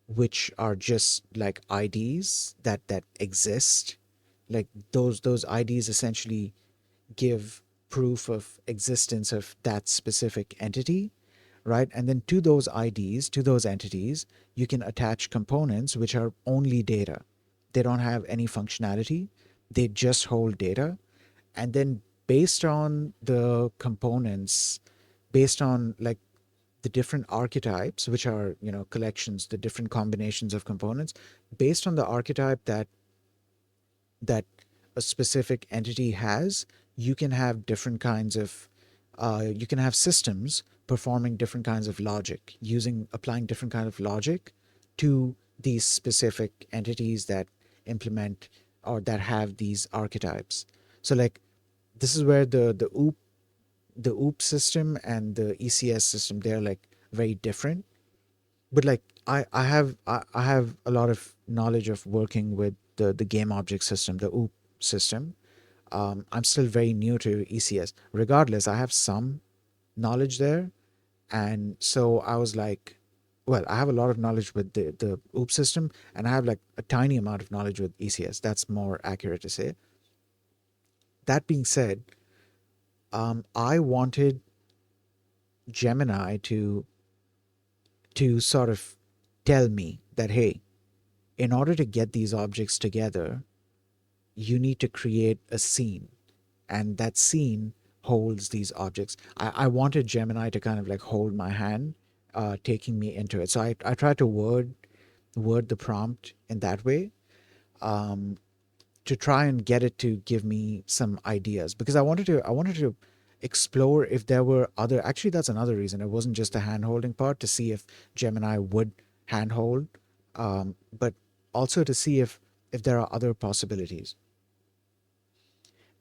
which are just like IDs that exist. Like those IDs essentially give proof of existence of that specific entity, right? And then to those IDs, to those entities, you can attach components which are only data. They don't have any functionality. They just hold data. And then based on the components, based on like the different archetypes, which are, collections, the different combinations of components, based on the archetype that a specific entity has, you can have different kinds of, you can have systems performing different kinds of logic, applying different kind of logic to these specific entities that implement or that have these archetypes. So like this is where the OOP system and the ECS system, they're like very different. But like I have a lot of knowledge of working with the game object system, the OOP system. I'm still very new to ECS. Regardless, I have some knowledge there, and so I was like, well, I have a lot of knowledge with the OOP system, and I have like a tiny amount of knowledge with ECS. That's more accurate to say. That being said, I wanted Gemini to sort of tell me that, hey, in order to get these objects together, you need to create a scene, and that scene holds these objects. I wanted Gemini to kind of like hold my hand, taking me into it. So I tried to word the prompt in that way, um, to try and get it to give me some ideas, because I wanted to explore if there were other, actually that's another reason, it wasn't just the hand holding part, to see if Gemini would handhold, but also to see if there are other possibilities.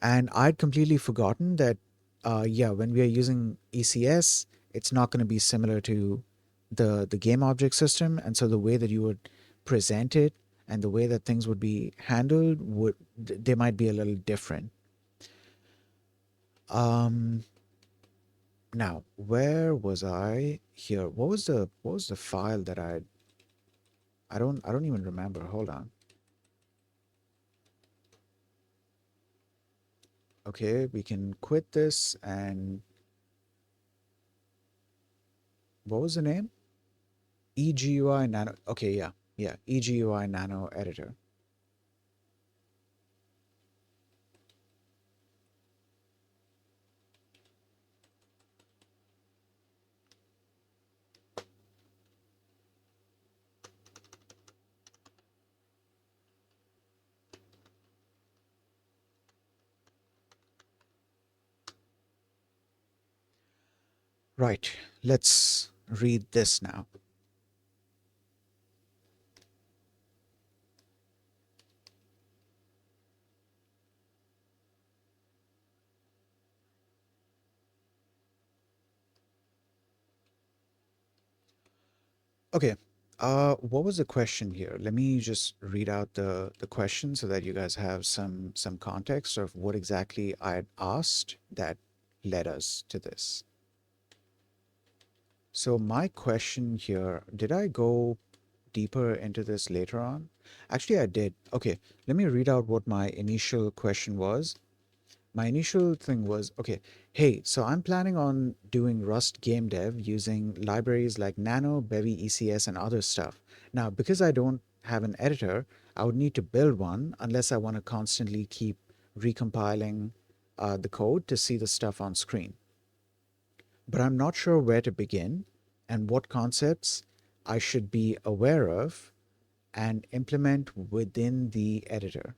And I'd completely forgotten that, yeah, when we are using ECS, it's not going to be similar to the game object system, and so the way that you would present it and the way that things would be handled they might be a little different. Um, Now, where was I here? What was the file that I don't even remember. Hold on. Okay, we can quit this, and what was the name? EGUI Nano. Okay, yeah, yeah, EGUI Nano Editor. Right. Let's read this now. Okay. What was the question here? Let me just read out the question so that you guys have some context of what exactly I had asked that led us to this. So my question here, did I go deeper into this later on? Actually, I did. Okay, let me read out what my initial question was. My initial thing was, okay, hey, so I'm planning on doing Rust game dev using libraries like Nano, Bevy, ECS, and other stuff. Now, because I don't have an editor, I would need to build one unless I want to constantly keep recompiling the code to see the stuff on screen. But I'm not sure where to begin and what concepts I should be aware of and implement within the editor.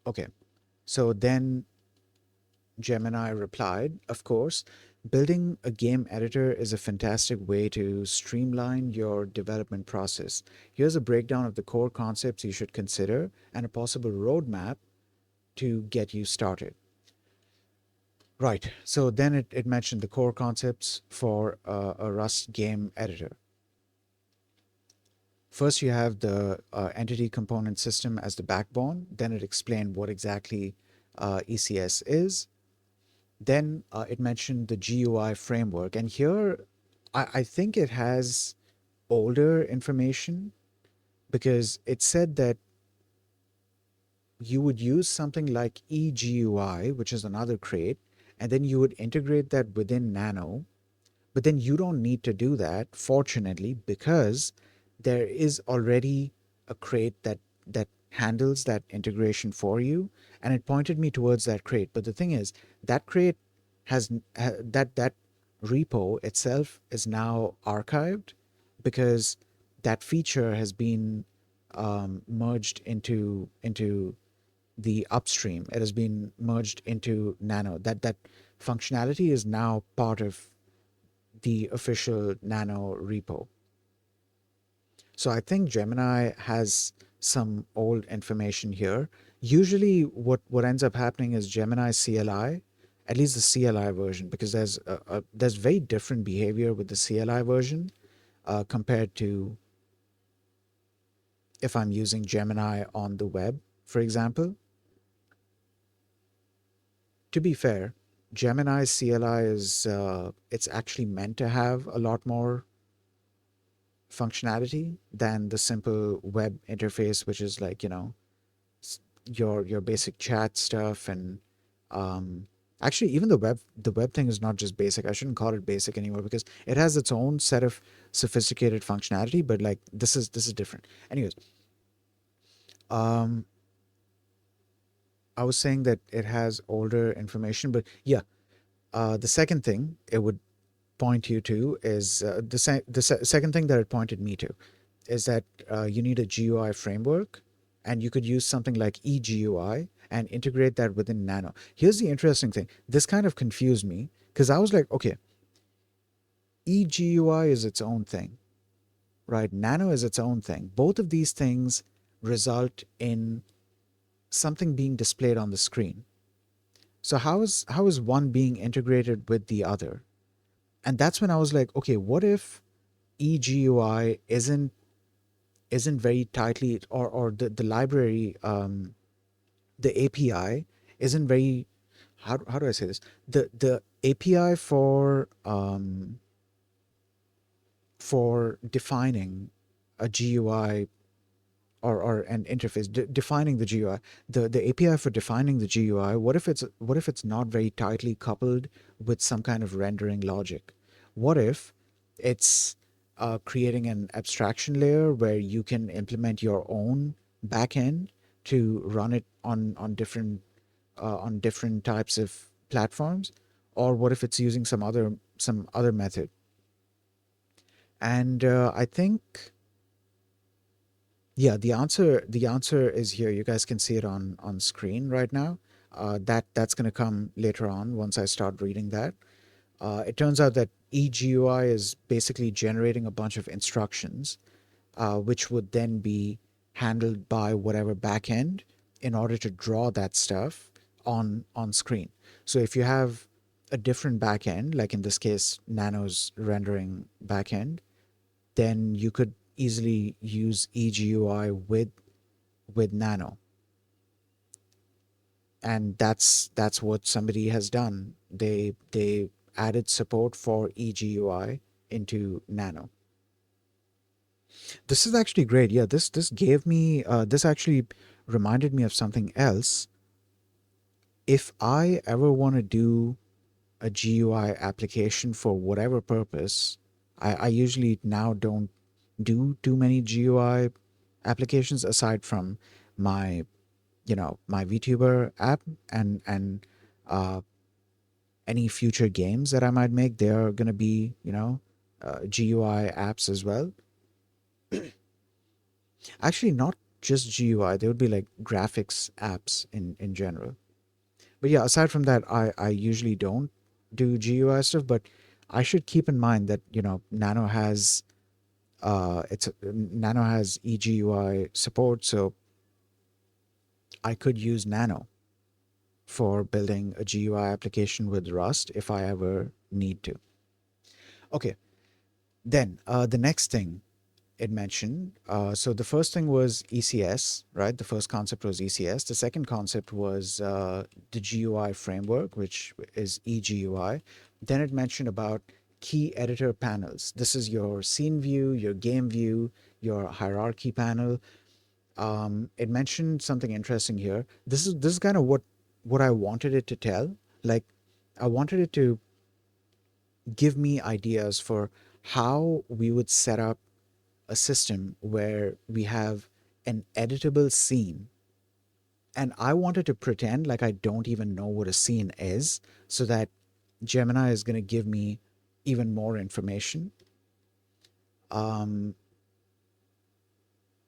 Okay, so then Gemini replied, of course, building a game editor is a fantastic way to streamline your development process. Here's a breakdown of the core concepts you should consider and a possible roadmap to get you started. Right. So then it mentioned the core concepts for a Rust game editor. First, you have the entity component system as the backbone. Then it explained what exactly ECS is. Then it mentioned the GUI framework. And here, I think it has older information, because it said that you would use something like eGUI, which is another crate, and then you would integrate that within Nano. But then you don't need to do that, fortunately, because there is already a crate that handles that integration for you, and it pointed me towards that crate. But the thing is, that crate that repo itself is now archived because that feature has been merged into the upstream. It has been merged into Nano. That functionality is now part of the official Nano repo. So I think Gemini has some old information here. Usually, what ends up happening is Gemini CLI, at least the CLI version, because there's very different behavior with the CLI version compared to if I'm using Gemini on the web, for example. To be fair, Gemini CLI is it's actually meant to have a lot more functionality than the simple web interface, which is like, your basic chat stuff. And um, actually, even the web thing is not just basic. I shouldn't call it basic anymore because it has its own set of sophisticated functionality. But like this is different. Anyways, um, I was saying that it has older information, but yeah, the second thing it would point you to is second thing that it pointed me to is that you need a GUI framework, and you could use something like eGUI and integrate that within Nano. Here's the interesting thing. This kind of confused me because I was like, okay, eGUI is its own thing, right? Nano is its own thing. Both of these things result in something being displayed on the screen. So how is one being integrated with the other? And that's when I was like, okay, what if eGUI isn't very tightly, or the library, the API isn't very, how do I say this? The API for defining a GUI, or an interface, defining the GUI, the API for defining the GUI, what if it's not very tightly coupled with some kind of rendering logic? What if it's creating an abstraction layer where you can implement your own backend to run it on different types of platforms? Or what if it's using some other method? And I think, yeah, the answer is here. You guys can see it on screen right now. That's going to come later on once I start reading that. It turns out that eGUI is basically generating a bunch of instructions, which would then be handled by whatever backend in order to draw that stuff on screen. So if you have a different backend, like in this case, Nano's rendering backend, then you could easily use eGUI with Nano, and that's what somebody has done. They added support for eGUI into Nano. This is actually great. Yeah, this gave me this actually reminded me of something else. If I ever want to do a GUI application for whatever purpose, I usually now don't do too many GUI applications aside from my my VTuber app, and uh, any future games that I might make. They're gonna be GUI apps as well. Actually, not just GUI. They would be like graphics apps in general. But yeah, aside from that, I usually don't do GUI stuff. But I should keep in mind that Nano has eGUI support, so I could use Nano for building a GUI application with Rust if I ever need to. Okay, then the next thing it mentioned. So the first thing was ECS, right? The first concept was ECS. The second concept was the GUI framework, which is eGUI. Then it mentioned about key editor panels. This is your scene view, your game view, your hierarchy panel. It mentioned something interesting here. This is kind of what I wanted it to tell. Like, I wanted it to give me ideas for how we would set up a system where we have an editable scene, and I wanted to pretend like I don't even know what a scene is, so that Gemini is going to give me even more information. Um,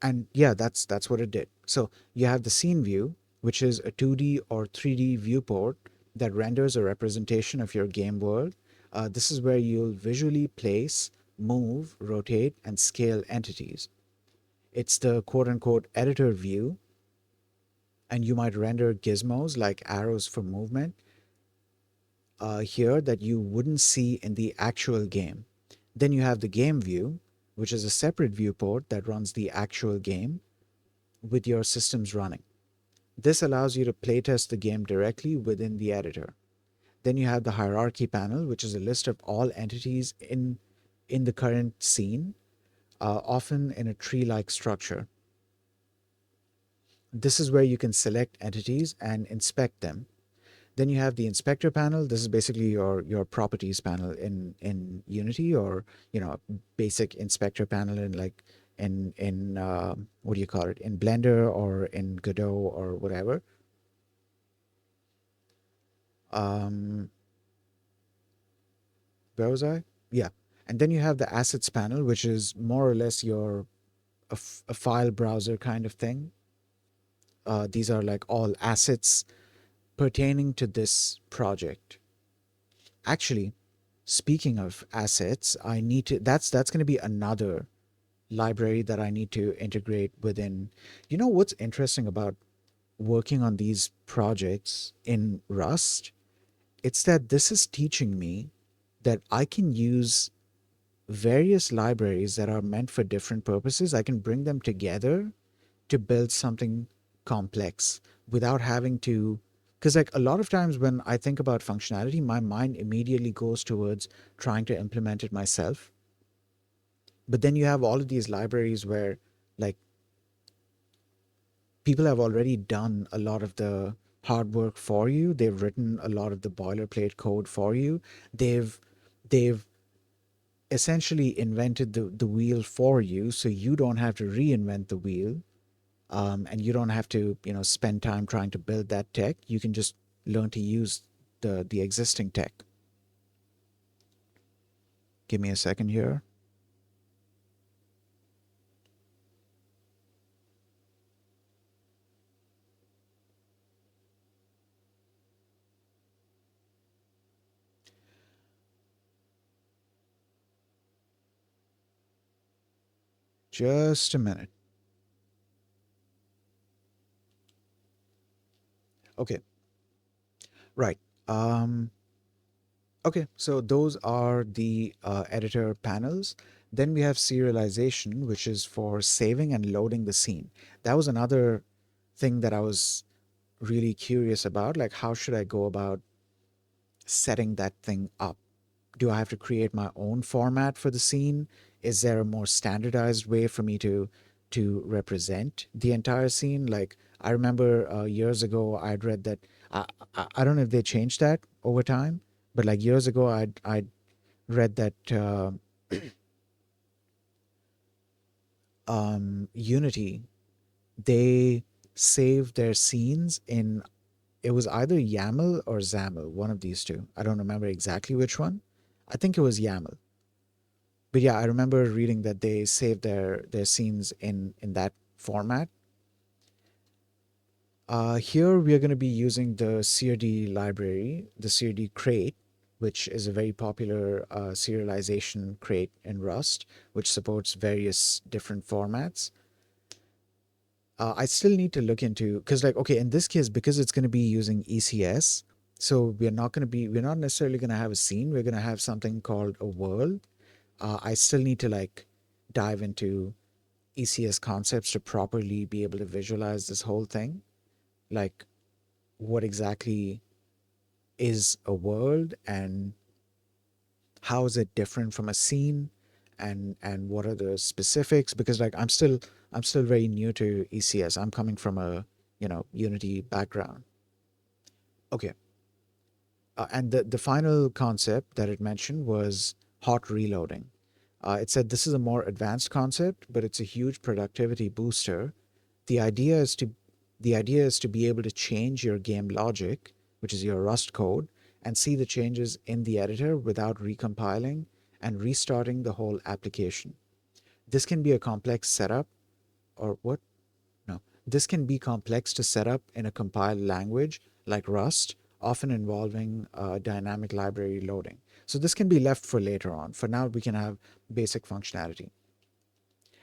and yeah, that's what it did. So you have the scene view, which is a 2D or 3D viewport that renders a representation of your game world. This is where you'll visually place, move, rotate, and scale entities. It's the quote unquote editor view, and you might render gizmos like arrows for movement here that you wouldn't see in the actual game. Then you have the game view, which is a separate viewport that runs the actual game with your systems running. This allows you to playtest the game directly within the editor. Then you have the hierarchy panel, which is a list of all entities in the current scene, often in a tree-like structure. This is where you can select entities and inspect them. Then you have the inspector panel. This is basically your properties panel in Unity, or basic inspector panel in like in what do you call it, in Blender or in Godot or whatever. Um, where was I? Yeah, and then you have the assets panel, which is more or less your a file browser kind of thing. These are like all assets pertaining to this project. Actually, speaking of assets, I need to that's going to be another library that I need to integrate within. You know what's interesting about working on these projects in Rust? It's that this is teaching me that I can use various libraries that are meant for different purposes. I can bring them together to build something complex without having to, because like a lot of times when I think about functionality, my mind immediately goes towards trying to implement it myself. But then you have all of these libraries where like people have already done a lot of the hard work for you. They've written a lot of the boilerplate code for you. They've essentially invented the wheel for you, so you don't have to reinvent the wheel. And you don't have to spend time trying to build that tech. You can just learn to use the existing tech. Give me a second here. Just a minute. Okay, right. um okay, so those are the editor panels. Then we have serialization, which is for saving and loading the scene. That was another thing that I was really curious about, like how should I go about setting that thing up? Do I have to create my own format for the scene? Is there a more standardized way for me to represent the entire scene? Like I remember years ago, I'd read that I don't know if they changed that over time, but like years ago, I'd read that Unity, they save their scenes in, it was either YAML or XAML, one of these two. I don't remember exactly which one. I think it was YAML. But yeah, I remember reading that they save their scenes in that format. Here we are going to be using the CRD library, the CRD crate, which is a very popular serialization crate in Rust, which supports various different formats. I still need to look into, because like okay, in this case, because it's going to be using ECS, so we're not necessarily going to have a scene. We're going to have something called a world. I still need to like dive into ECS concepts to properly be able to visualize this whole thing. Like, what exactly is a world, and how is it different from a scene, and what are the specifics? Because like I'm still very new to ECS. I'm coming from a Unity background. Okay, and the final concept that it mentioned was hot reloading. It said this is a more advanced concept, but it's a huge productivity booster. The idea is to the idea is to be able to change your game logic, which is your Rust code, and see the changes in the editor without recompiling and restarting the whole application. This can be a complex setup, or what? No. This can be complex to set up in a compiled language like Rust, often involving dynamic library loading. So this can be left for later on. For now, we can have basic functionality.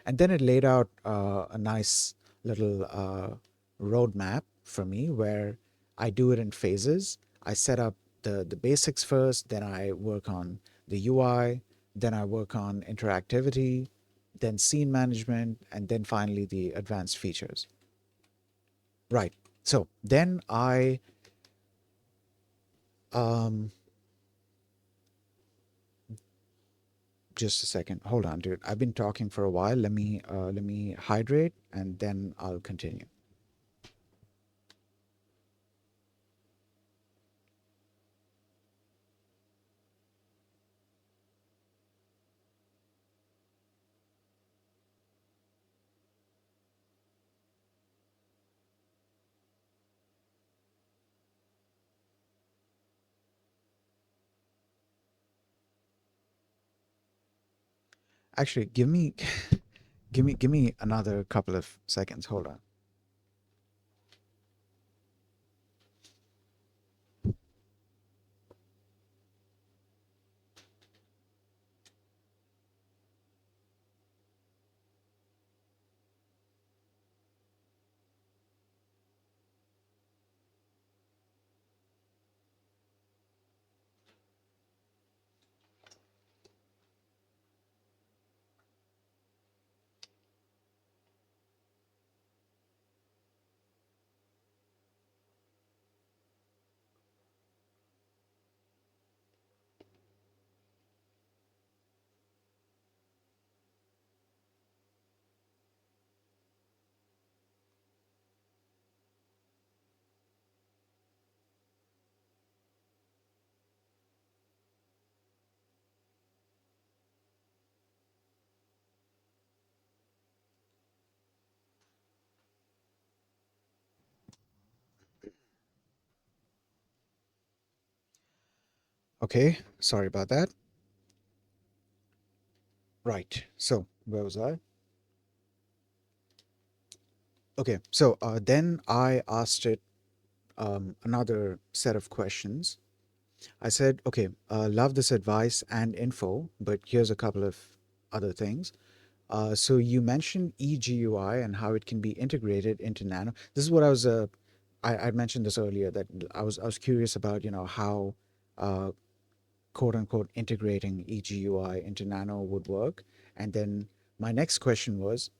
And then it laid out a nice little roadmap for me where I do it in phases. I set up the basics first, then I work on the UI, then I work on interactivity, then scene management, and then finally the advanced features. Right. So then um, just a second. Hold on, dude. I've been talking for a while. Let me hydrate and then I'll continue. Actually, give me another couple of seconds. Hold on. Okay, sorry about that. Right. So where was I? Okay. So then I asked it another set of questions. I said, okay, love this advice and info, but here's a couple of other things. So you mentioned eGUI and how it can be integrated into Nano. This is what I mentioned this earlier that I was curious about, how uh, quote unquote integrating eGUI into Nano would work. And then my next question was,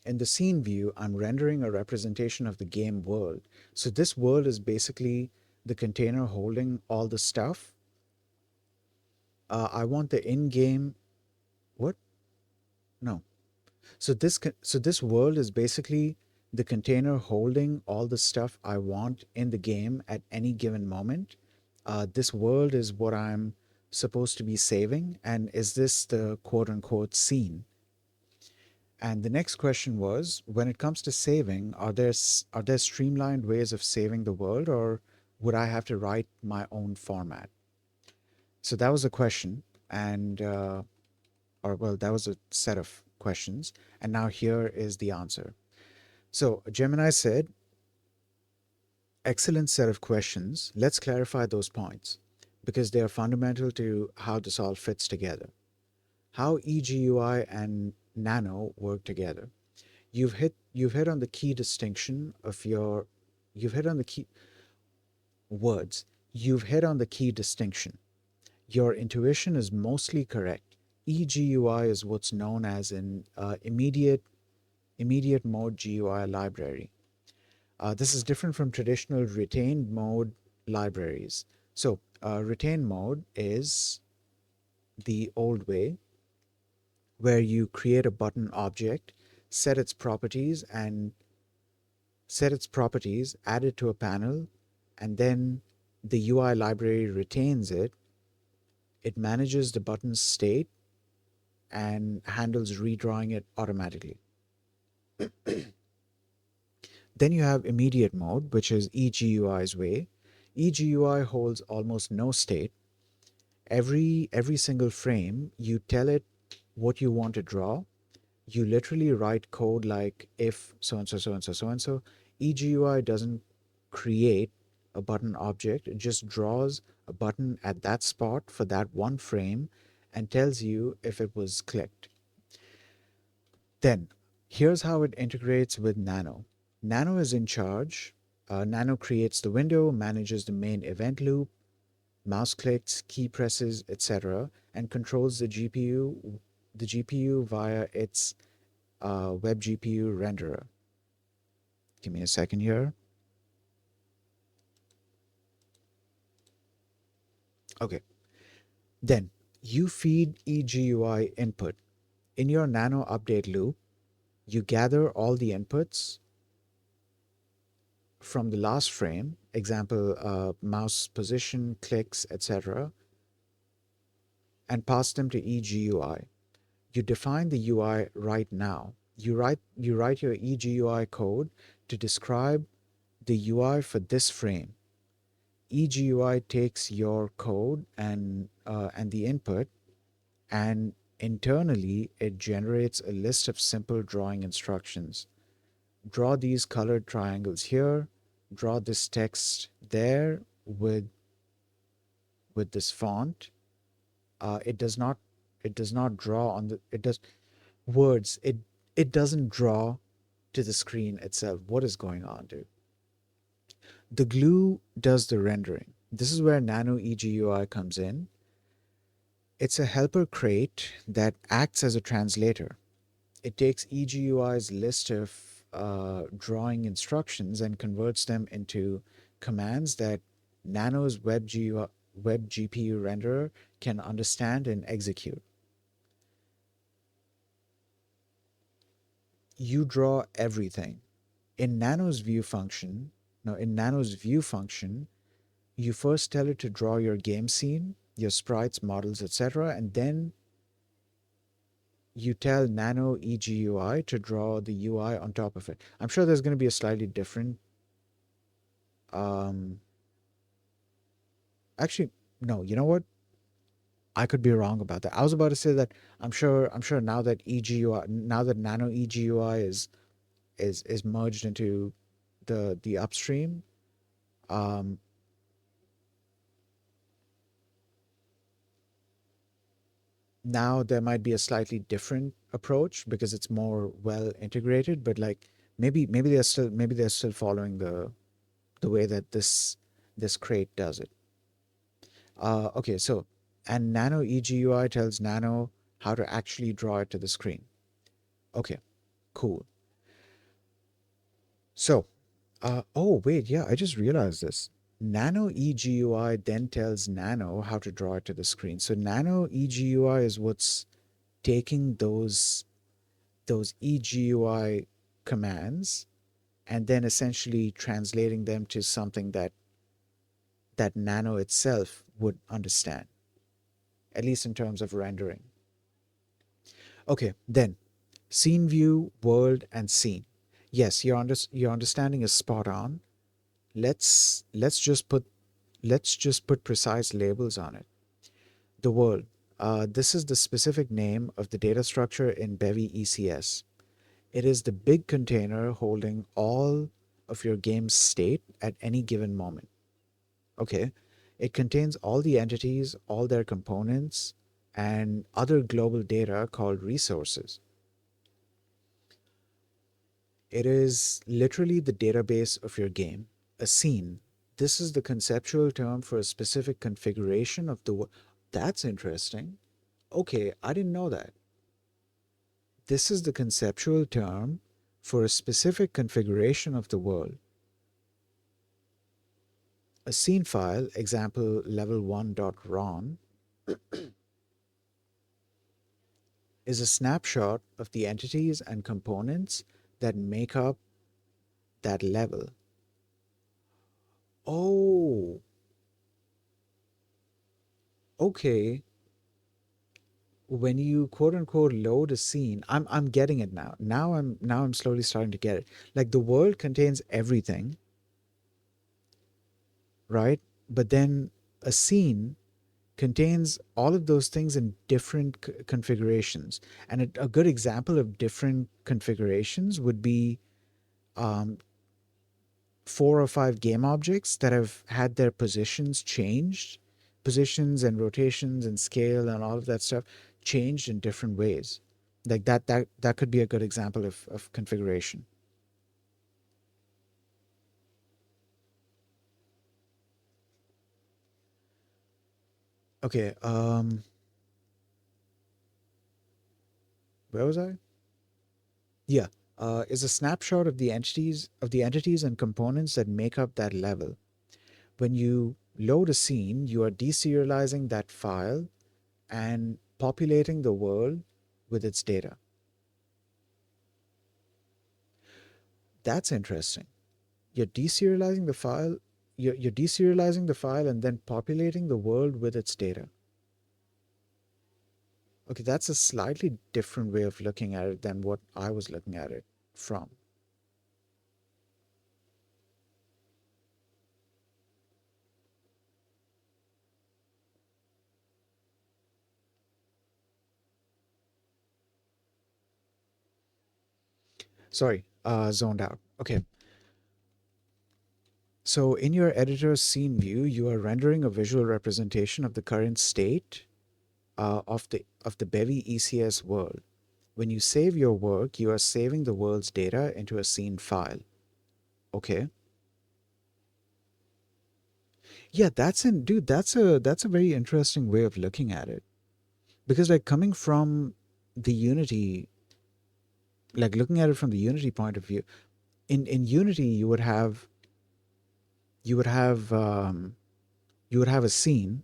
in the scene view, I'm rendering a representation of the game world. So this world is basically the container holding all the stuff. I want the in-game, what? No. So this world is basically the container holding all the stuff I want in the game at any given moment. This world is what I'm supposed to be saving, and is this the quote unquote scene? And the next question was, when it comes to saving, are there streamlined ways of saving the world, or would I have to write my own format? So that was a question, and or well, that was a set of questions, and now here is the answer. So Gemini said, excellent set of questions. Let's clarify those points because they are fundamental to how this all fits together. How eGUI and Nano work together. You've hit on the key distinction of your you've hit on the key words. You've hit on the key distinction. Your intuition is mostly correct. eGUI is what's known as an immediate mode GUI library. This is different from traditional retained mode libraries. So, retained mode is the old way where you create a button object, set its properties, add it to a panel, and then the UI library retains it. It manages the button's state, and handles redrawing it automatically. Then you have immediate mode, which is eGUI's way. eGUI holds almost no state. Every single frame, you tell it what you want to draw. You literally write code like if so and so so and so so and so. eGUI doesn't create a button object. It just draws a button at that spot for that one frame and tells you if it was clicked. Then, here's how it integrates with Nano. Nano is in charge. Nano creates the window, manages the main event loop, mouse clicks, key presses, etc., and controls the GPU via its web GPU renderer. Give me a second here. Okay. Then you feed eGUI input. In your Nano update loop, you gather all the inputs from the last frame, example, mouse position, clicks, etc., and pass them to eGUI. You define the UI right now. You write your eGUI code to describe the UI for this frame. eGUI takes your code and the input, and internally it generates a list of simple drawing instructions. Draw these colored triangles here, draw this text there with this font. It does not draw on the it does words. It doesn't draw to the screen itself. What is going on, dude? The glue does the rendering. This is where Nano eGUI comes in. It's a helper crate that acts as a translator. It takes eGUI's list of drawing instructions and converts them into commands that Nano's web GPU renderer can understand and execute. You draw everything. In Nano's view function, no, in Nano's view function, you first tell it to draw your game scene, your sprites, models, etc., and then you tell Nano eGUI to draw the UI on top of it. I'm sure there's going to be a slightly different. Um, actually, no. You know what? I could be wrong about that. I was about to say that I'm sure now that Nano eGUI is merged into the upstream. Um, Now there might be a slightly different approach because it's more well integrated. But like maybe they're still following the way that this crate does it. Okay, so and Nano eGUI tells Nano how to actually draw it to the screen. Okay, cool. So, oh wait, yeah, I just realized this. Nano eGUI then tells Nano how to draw it to the screen. So Nano eGUI is what's taking those eGUI commands and then essentially translating them to something that Nano itself would understand, at least in terms of rendering. Okay, then scene view, world, and scene. Yes, your understanding is spot on. Let's just put precise labels on it. The world. This is the specific name of the data structure in Bevy ECS. It is the big container holding all of your game's state at any given moment. Okay. It contains all the entities, all their components, and other global data called resources. It is literally the database of your game. A scene. This is the conceptual term for a specific configuration of the world. That's interesting. Okay, I didn't know that. This is the conceptual term for a specific configuration of the world. A scene file, example level1.ron, is a snapshot of the entities and components that make up that level. Oh, okay. when you quote unquote load a scene, I'm getting it now. Now I'm slowly starting to get it. Like the world contains everything, right? But then a scene contains all of those things in different configurations. And a good example of different configurations would be um, 4 or 5 game objects that have had their positions changed, positions and rotations and scale and all of that stuff changed in different ways. Like that could be a good example of configuration. Okay, where was I? Yeah. Is a snapshot of the entities and components that make up that level. When you load a scene, you are deserializing that file and populating the world with its data. That's interesting. You're deserializing the file, you're deserializing the file and then populating the world with its data. Okay, that's a slightly different way of looking at it than what I was looking at it from. Sorry, zoned out. Okay, so in your editor's scene view, you are rendering a visual representation of the current state of the Bevy ECS world. When you save your work, you are saving the world's data into a scene file. Okay. Yeah, dude, that's a very interesting way of looking at it. Because like coming from the Unity, like looking at it from the Unity point of view, in Unity you would have you would have a scene.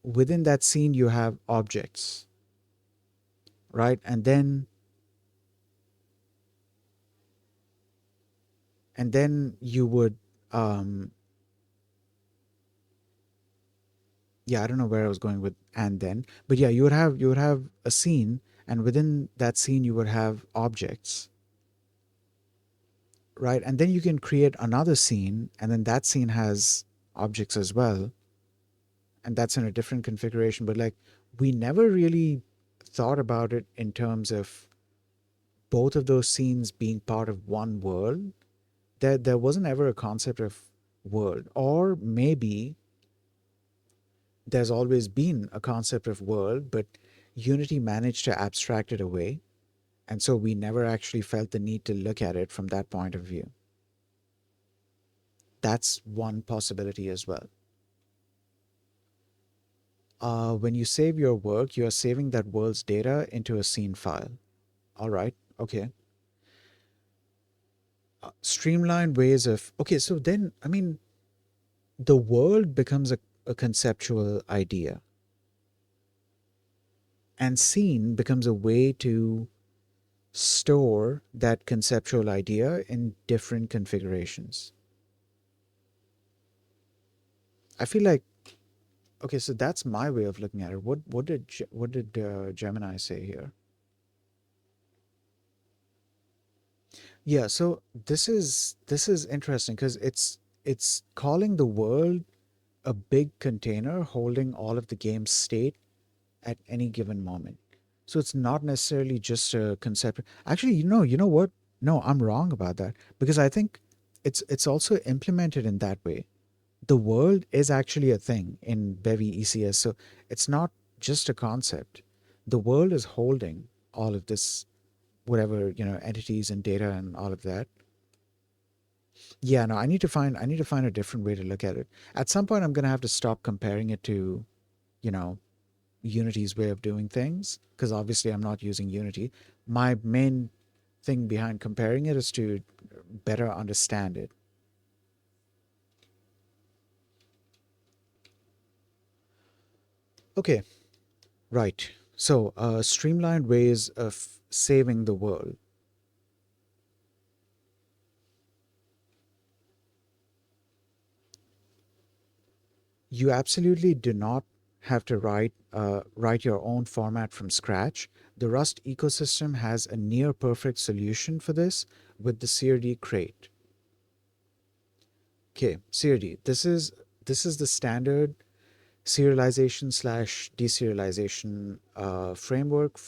Within that scene you have objects, right? And then you would um yeah, I don't know where I was going with and then, but yeah, you would have a scene, and within that scene you would have objects, right? And then you can create another scene, and then that scene has objects as well, and that's in a different configuration. But like, we never really thought about it in terms of both of those scenes being part of one world. There wasn't ever a concept of world, or maybe there's always been a concept of world, but Unity managed to abstract it away. And so we never actually felt the need to look at it from that point of view. That's one possibility as well. When you save your work, you are saving that world's data into a scene file. All right. Okay. Streamlined ways of. Okay. So then, I mean, the world becomes a conceptual idea, and scene becomes a way to store that conceptual idea in different configurations. I feel like okay, so that's my way of looking at it. What did Gemini say here? Yeah, so this is interesting because it's calling the world a big container holding all of the game's state at any given moment. So it's not necessarily just a concept. Actually, you know what? No, I'm wrong about that because I think it's also implemented in that way. The world is actually a thing in Bevy ECS. So it's not just a concept. The world is holding all of this, whatever, entities and data and all of that. Yeah, no, I need to find a different way to look at it. At some point I'm gonna have to stop comparing it to, you know, Unity's way of doing things, because obviously I'm not using Unity. My main thing behind comparing it is to better understand it. Okay, right. So, streamlined ways of saving the world. You absolutely do not have to write your own format from scratch. The Rust ecosystem has a near perfect solution for this with the CRD crate. Okay, CRD. This is the standard serialization slash deserialization framework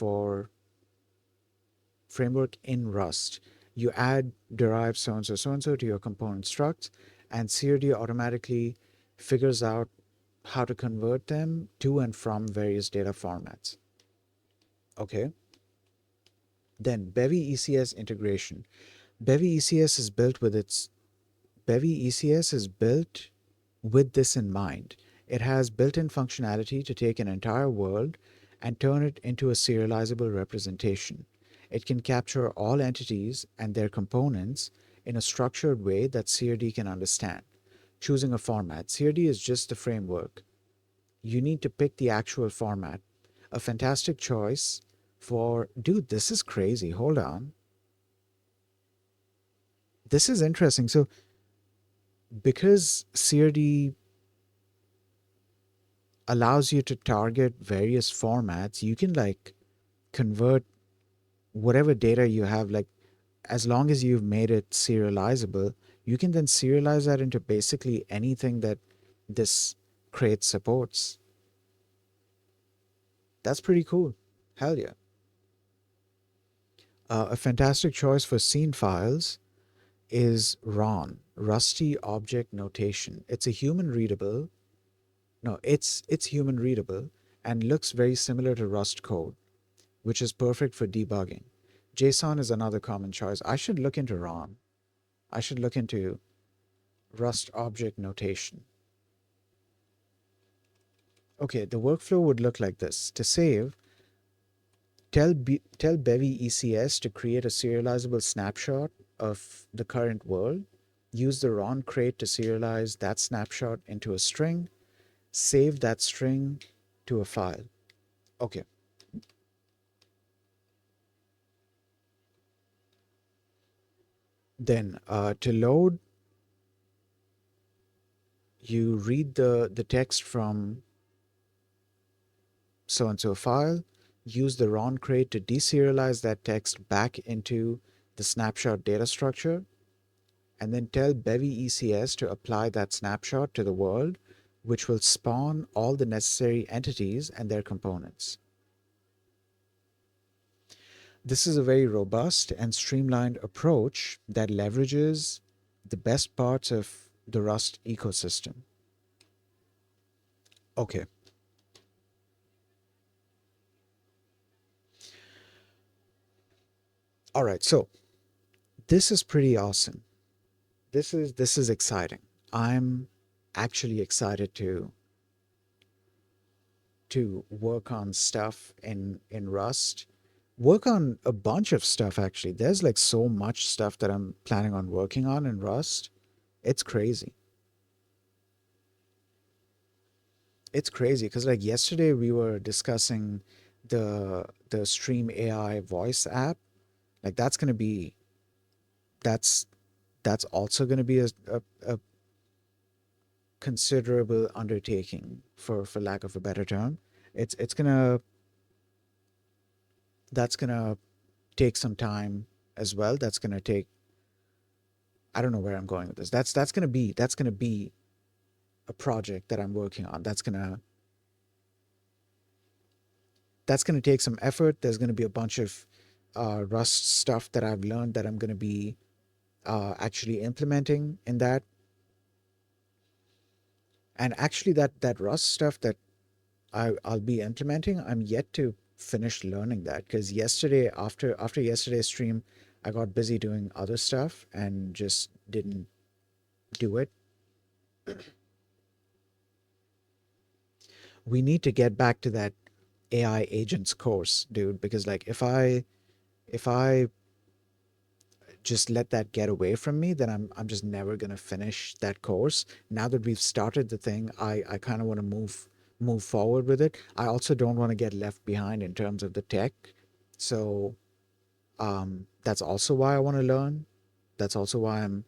in Rust. You add derive so and so to your component structs, and CRD automatically figures out how to convert them to and from various data formats. Okay. Then Bevy ECS integration. Bevy ECS is built with its Bevy ECS is built with this in mind. It has built-in functionality to take an entire world and turn it into a serializable representation. It can capture all entities and their components in a structured way that CRD can understand. Choosing a format. CRD is just the framework. You need to pick the actual format. A fantastic choice for, dude, this is crazy. Hold on. This is interesting. So, because CRD allows you to target various formats, you can like convert whatever data you have, like as long as you've made it serializable, you can then serialize that into basically anything that this crate supports. That's pretty cool. Hell yeah. A fantastic choice for scene files is RON, Rusty Object Notation. It's a human readable. No, it's human readable and looks very similar to Rust code, which is perfect for debugging. JSON is another common choice. I should look into RON. I should look into Rust Object Notation. Okay, the workflow would look like this. To save, tell Bevy ECS to create a serializable snapshot of the current world. Use the RON crate to serialize that snapshot into a string. Save that string to a file. Okay. Then to load, you read the text from so and so file, use the RON crate to deserialize that text back into the snapshot data structure, and then tell Bevy ECS to apply that snapshot to the world, which will spawn all the necessary entities and their components. This is a very robust and streamlined approach that leverages the best parts of the Rust ecosystem. Okay. All right. So this is pretty awesome. This is exciting. I'm actually excited to work on stuff in Rust. Work on a bunch of stuff actually. There's like so much stuff that I'm planning on working on in Rust. It's crazy. It's crazy because like yesterday we were discussing the Stream AI voice app. Like that's that's also going to be a considerable undertaking for lack of a better term. It's gonna that's gonna take some time as well. That's gonna take, I don't know where I'm going with this. That's gonna be a project that I'm working on. That's gonna take some effort. There's gonna be a bunch of Rust stuff that I've learned that I'm gonna be actually implementing in that. And actually, that Rust stuff that I'll be implementing, I'm yet to finish learning that because yesterday, after yesterday's stream, I got busy doing other stuff and just didn't do it. We need to get back to that AI agents course, dude, because like if I just let that get away from me, then I'm just never gonna finish that course. Now that we've started the thing, I kind of want to move forward with it. I also don't want to get left behind in terms of the tech. So that's also why I want to learn. That's also why I'm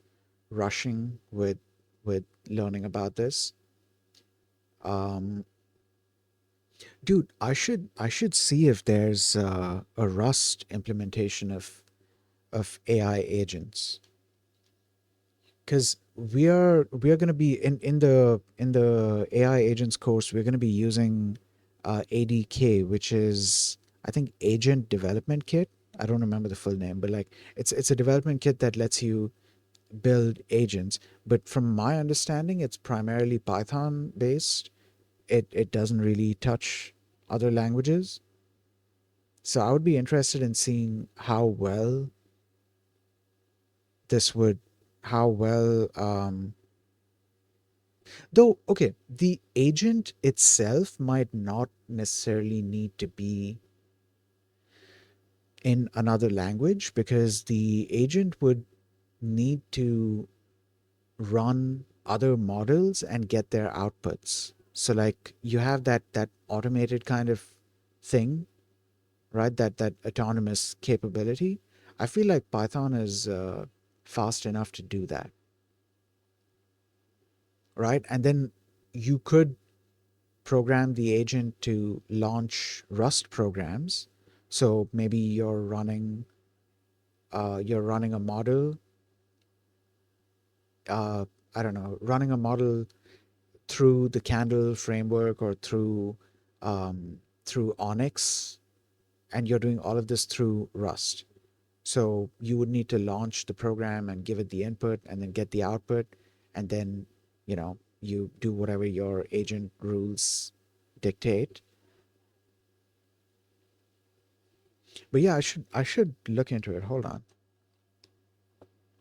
rushing with learning about this. Dude, I should see if there's a Rust implementation of AI agents, because we are going to be in the AI agents course. We're going to be using ADK, which is, I think, Agent Development Kit. I don't remember the full name, but like it's a development kit that lets you build agents. But from my understanding, it's primarily Python based. It doesn't really touch other languages. So I would be interested in seeing this would how well though, okay, the agent itself might not necessarily need to be in another language, because the agent would need to run other models and get their outputs. So like you have that automated kind of thing, right? That autonomous capability. I feel like Python is fast enough to do that, right? And then you could program the agent to launch Rust programs. So maybe you're running a model. Uh, I don't know, running a model through the Candle framework or through Onyx, and you're doing all of this through Rust. So you would need to launch the program and give it the input and then get the output, and then you do whatever your agent rules dictate. But yeah, I should look into it. Hold on.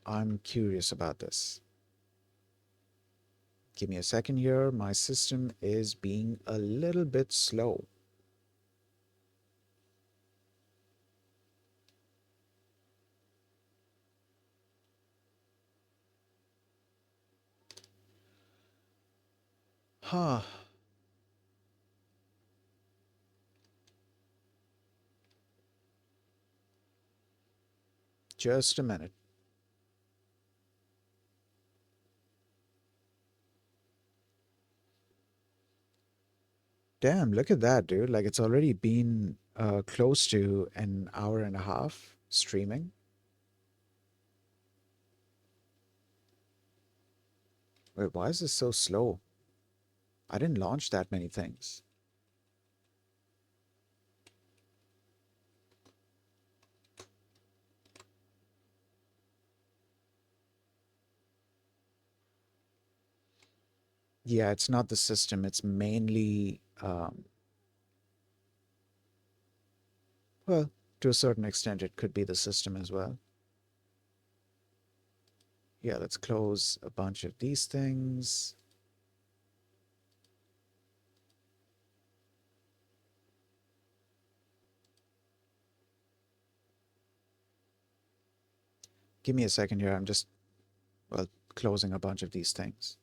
I'm curious about this. Give me a second here. My system is being a little bit slow. Huh. Just a minute. Damn, look at that, dude. Like it's already been close to an hour and a half streaming. Wait, why is this so slow? I didn't launch that many things. Yeah, it's not the system. It's mainly, well, to a certain extent, it could be the system as well. Yeah, let's close a bunch of these things. Give me a second here. I'm just, well, closing a bunch of these things.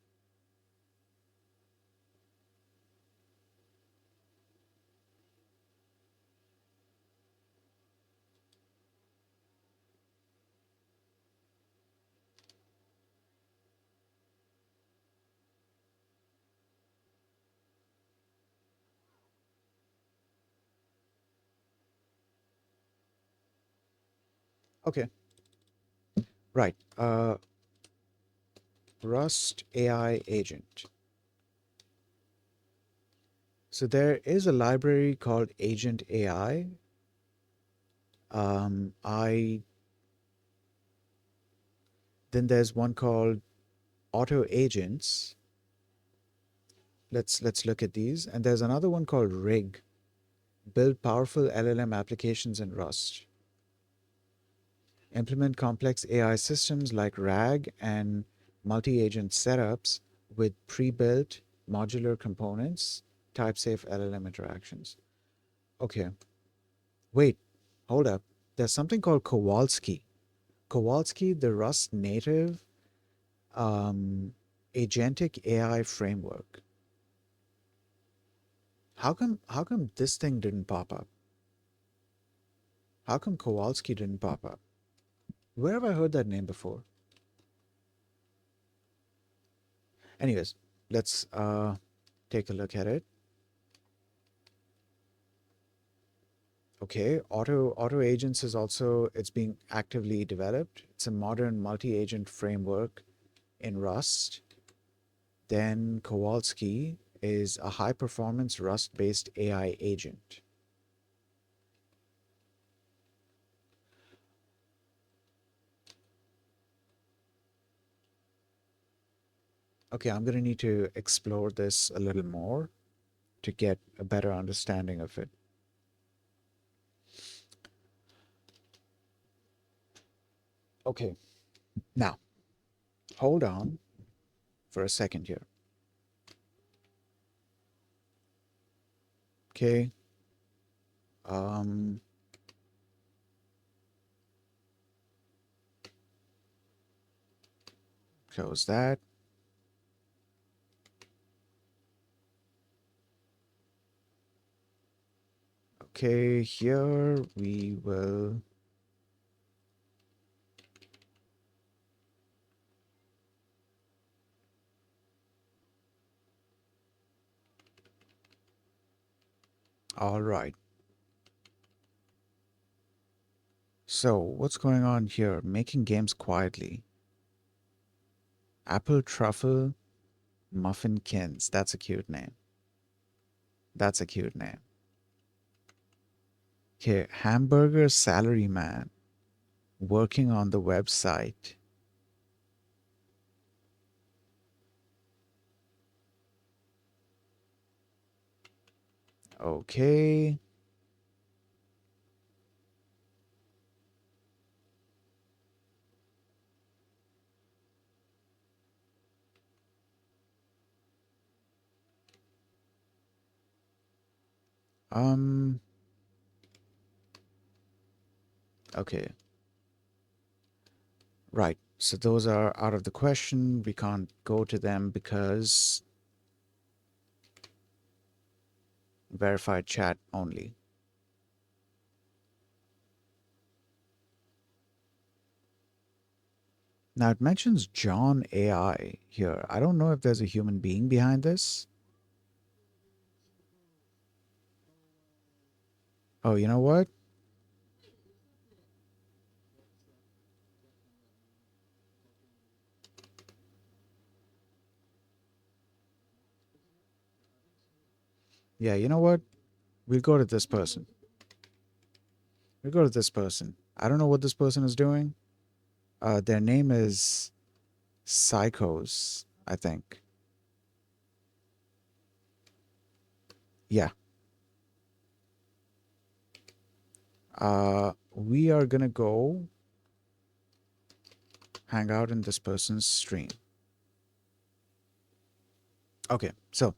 Okay, right. Rust AI agent. So there is a library called Agent AI. I Then there's one called Auto Agents. Let's look at these. And there's another one called Rig. Build powerful LLM applications in Rust. Implement complex AI systems like RAG and multi-agent setups with pre-built modular components, type-safe LLM interactions. Okay, wait, hold up. There's something called Kowalski. Kowalski, the Rust native um, agentic AI framework. How come this thing didn't pop up? How come Kowalski didn't pop up? Where have I heard that name before? Anyways, let's take a look at it. Okay, auto agents is also it's being actively developed. It's a modern multi-agent framework in Rust. Then Kowalski is a high-performance Rust-based AI agent. Okay, I'm going to need to explore this a little more to get a better understanding of it. Okay, now hold on for a second here. Okay, um, close that. Okay, here we will. All right. So, what's going on here? Making games quietly. Apple Truffle Muffinkins. That's a cute name. That's a cute name. Okay, Hamburger Salaryman working on the website. Okay. Um, okay. Right. So those are out of the question. We can't go to them because verified chat only. Now it mentions John AI here. I don't know if there's a human being behind this. Oh, you know what? Yeah, you know what? We'll go to this person. We'll go to this person. I don't know what this person is doing. Their name is Psychos, I think. Yeah. We are gonna go hang out in this person's stream. Okay, so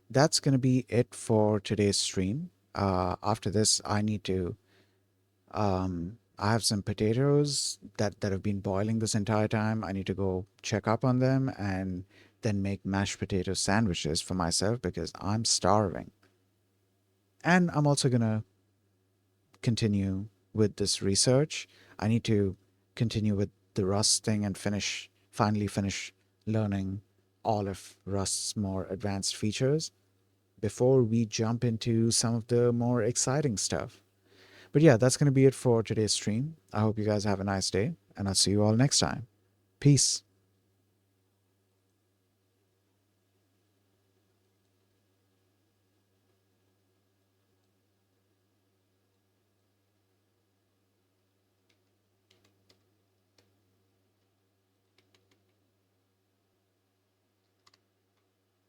that's gonna be it for today's stream. After this, I have some potatoes that have been boiling this entire time. I need to go check up on them and then make mashed potato sandwiches for myself because I'm starving. And I'm also gonna continue with this research. I need to continue with the Rust thing and finally finish learning all of Rust's more advanced features before we jump into some of the more exciting stuff. But yeah, that's going to be it for today's stream. I hope you guys have a nice day, and I'll see you all next time. Peace.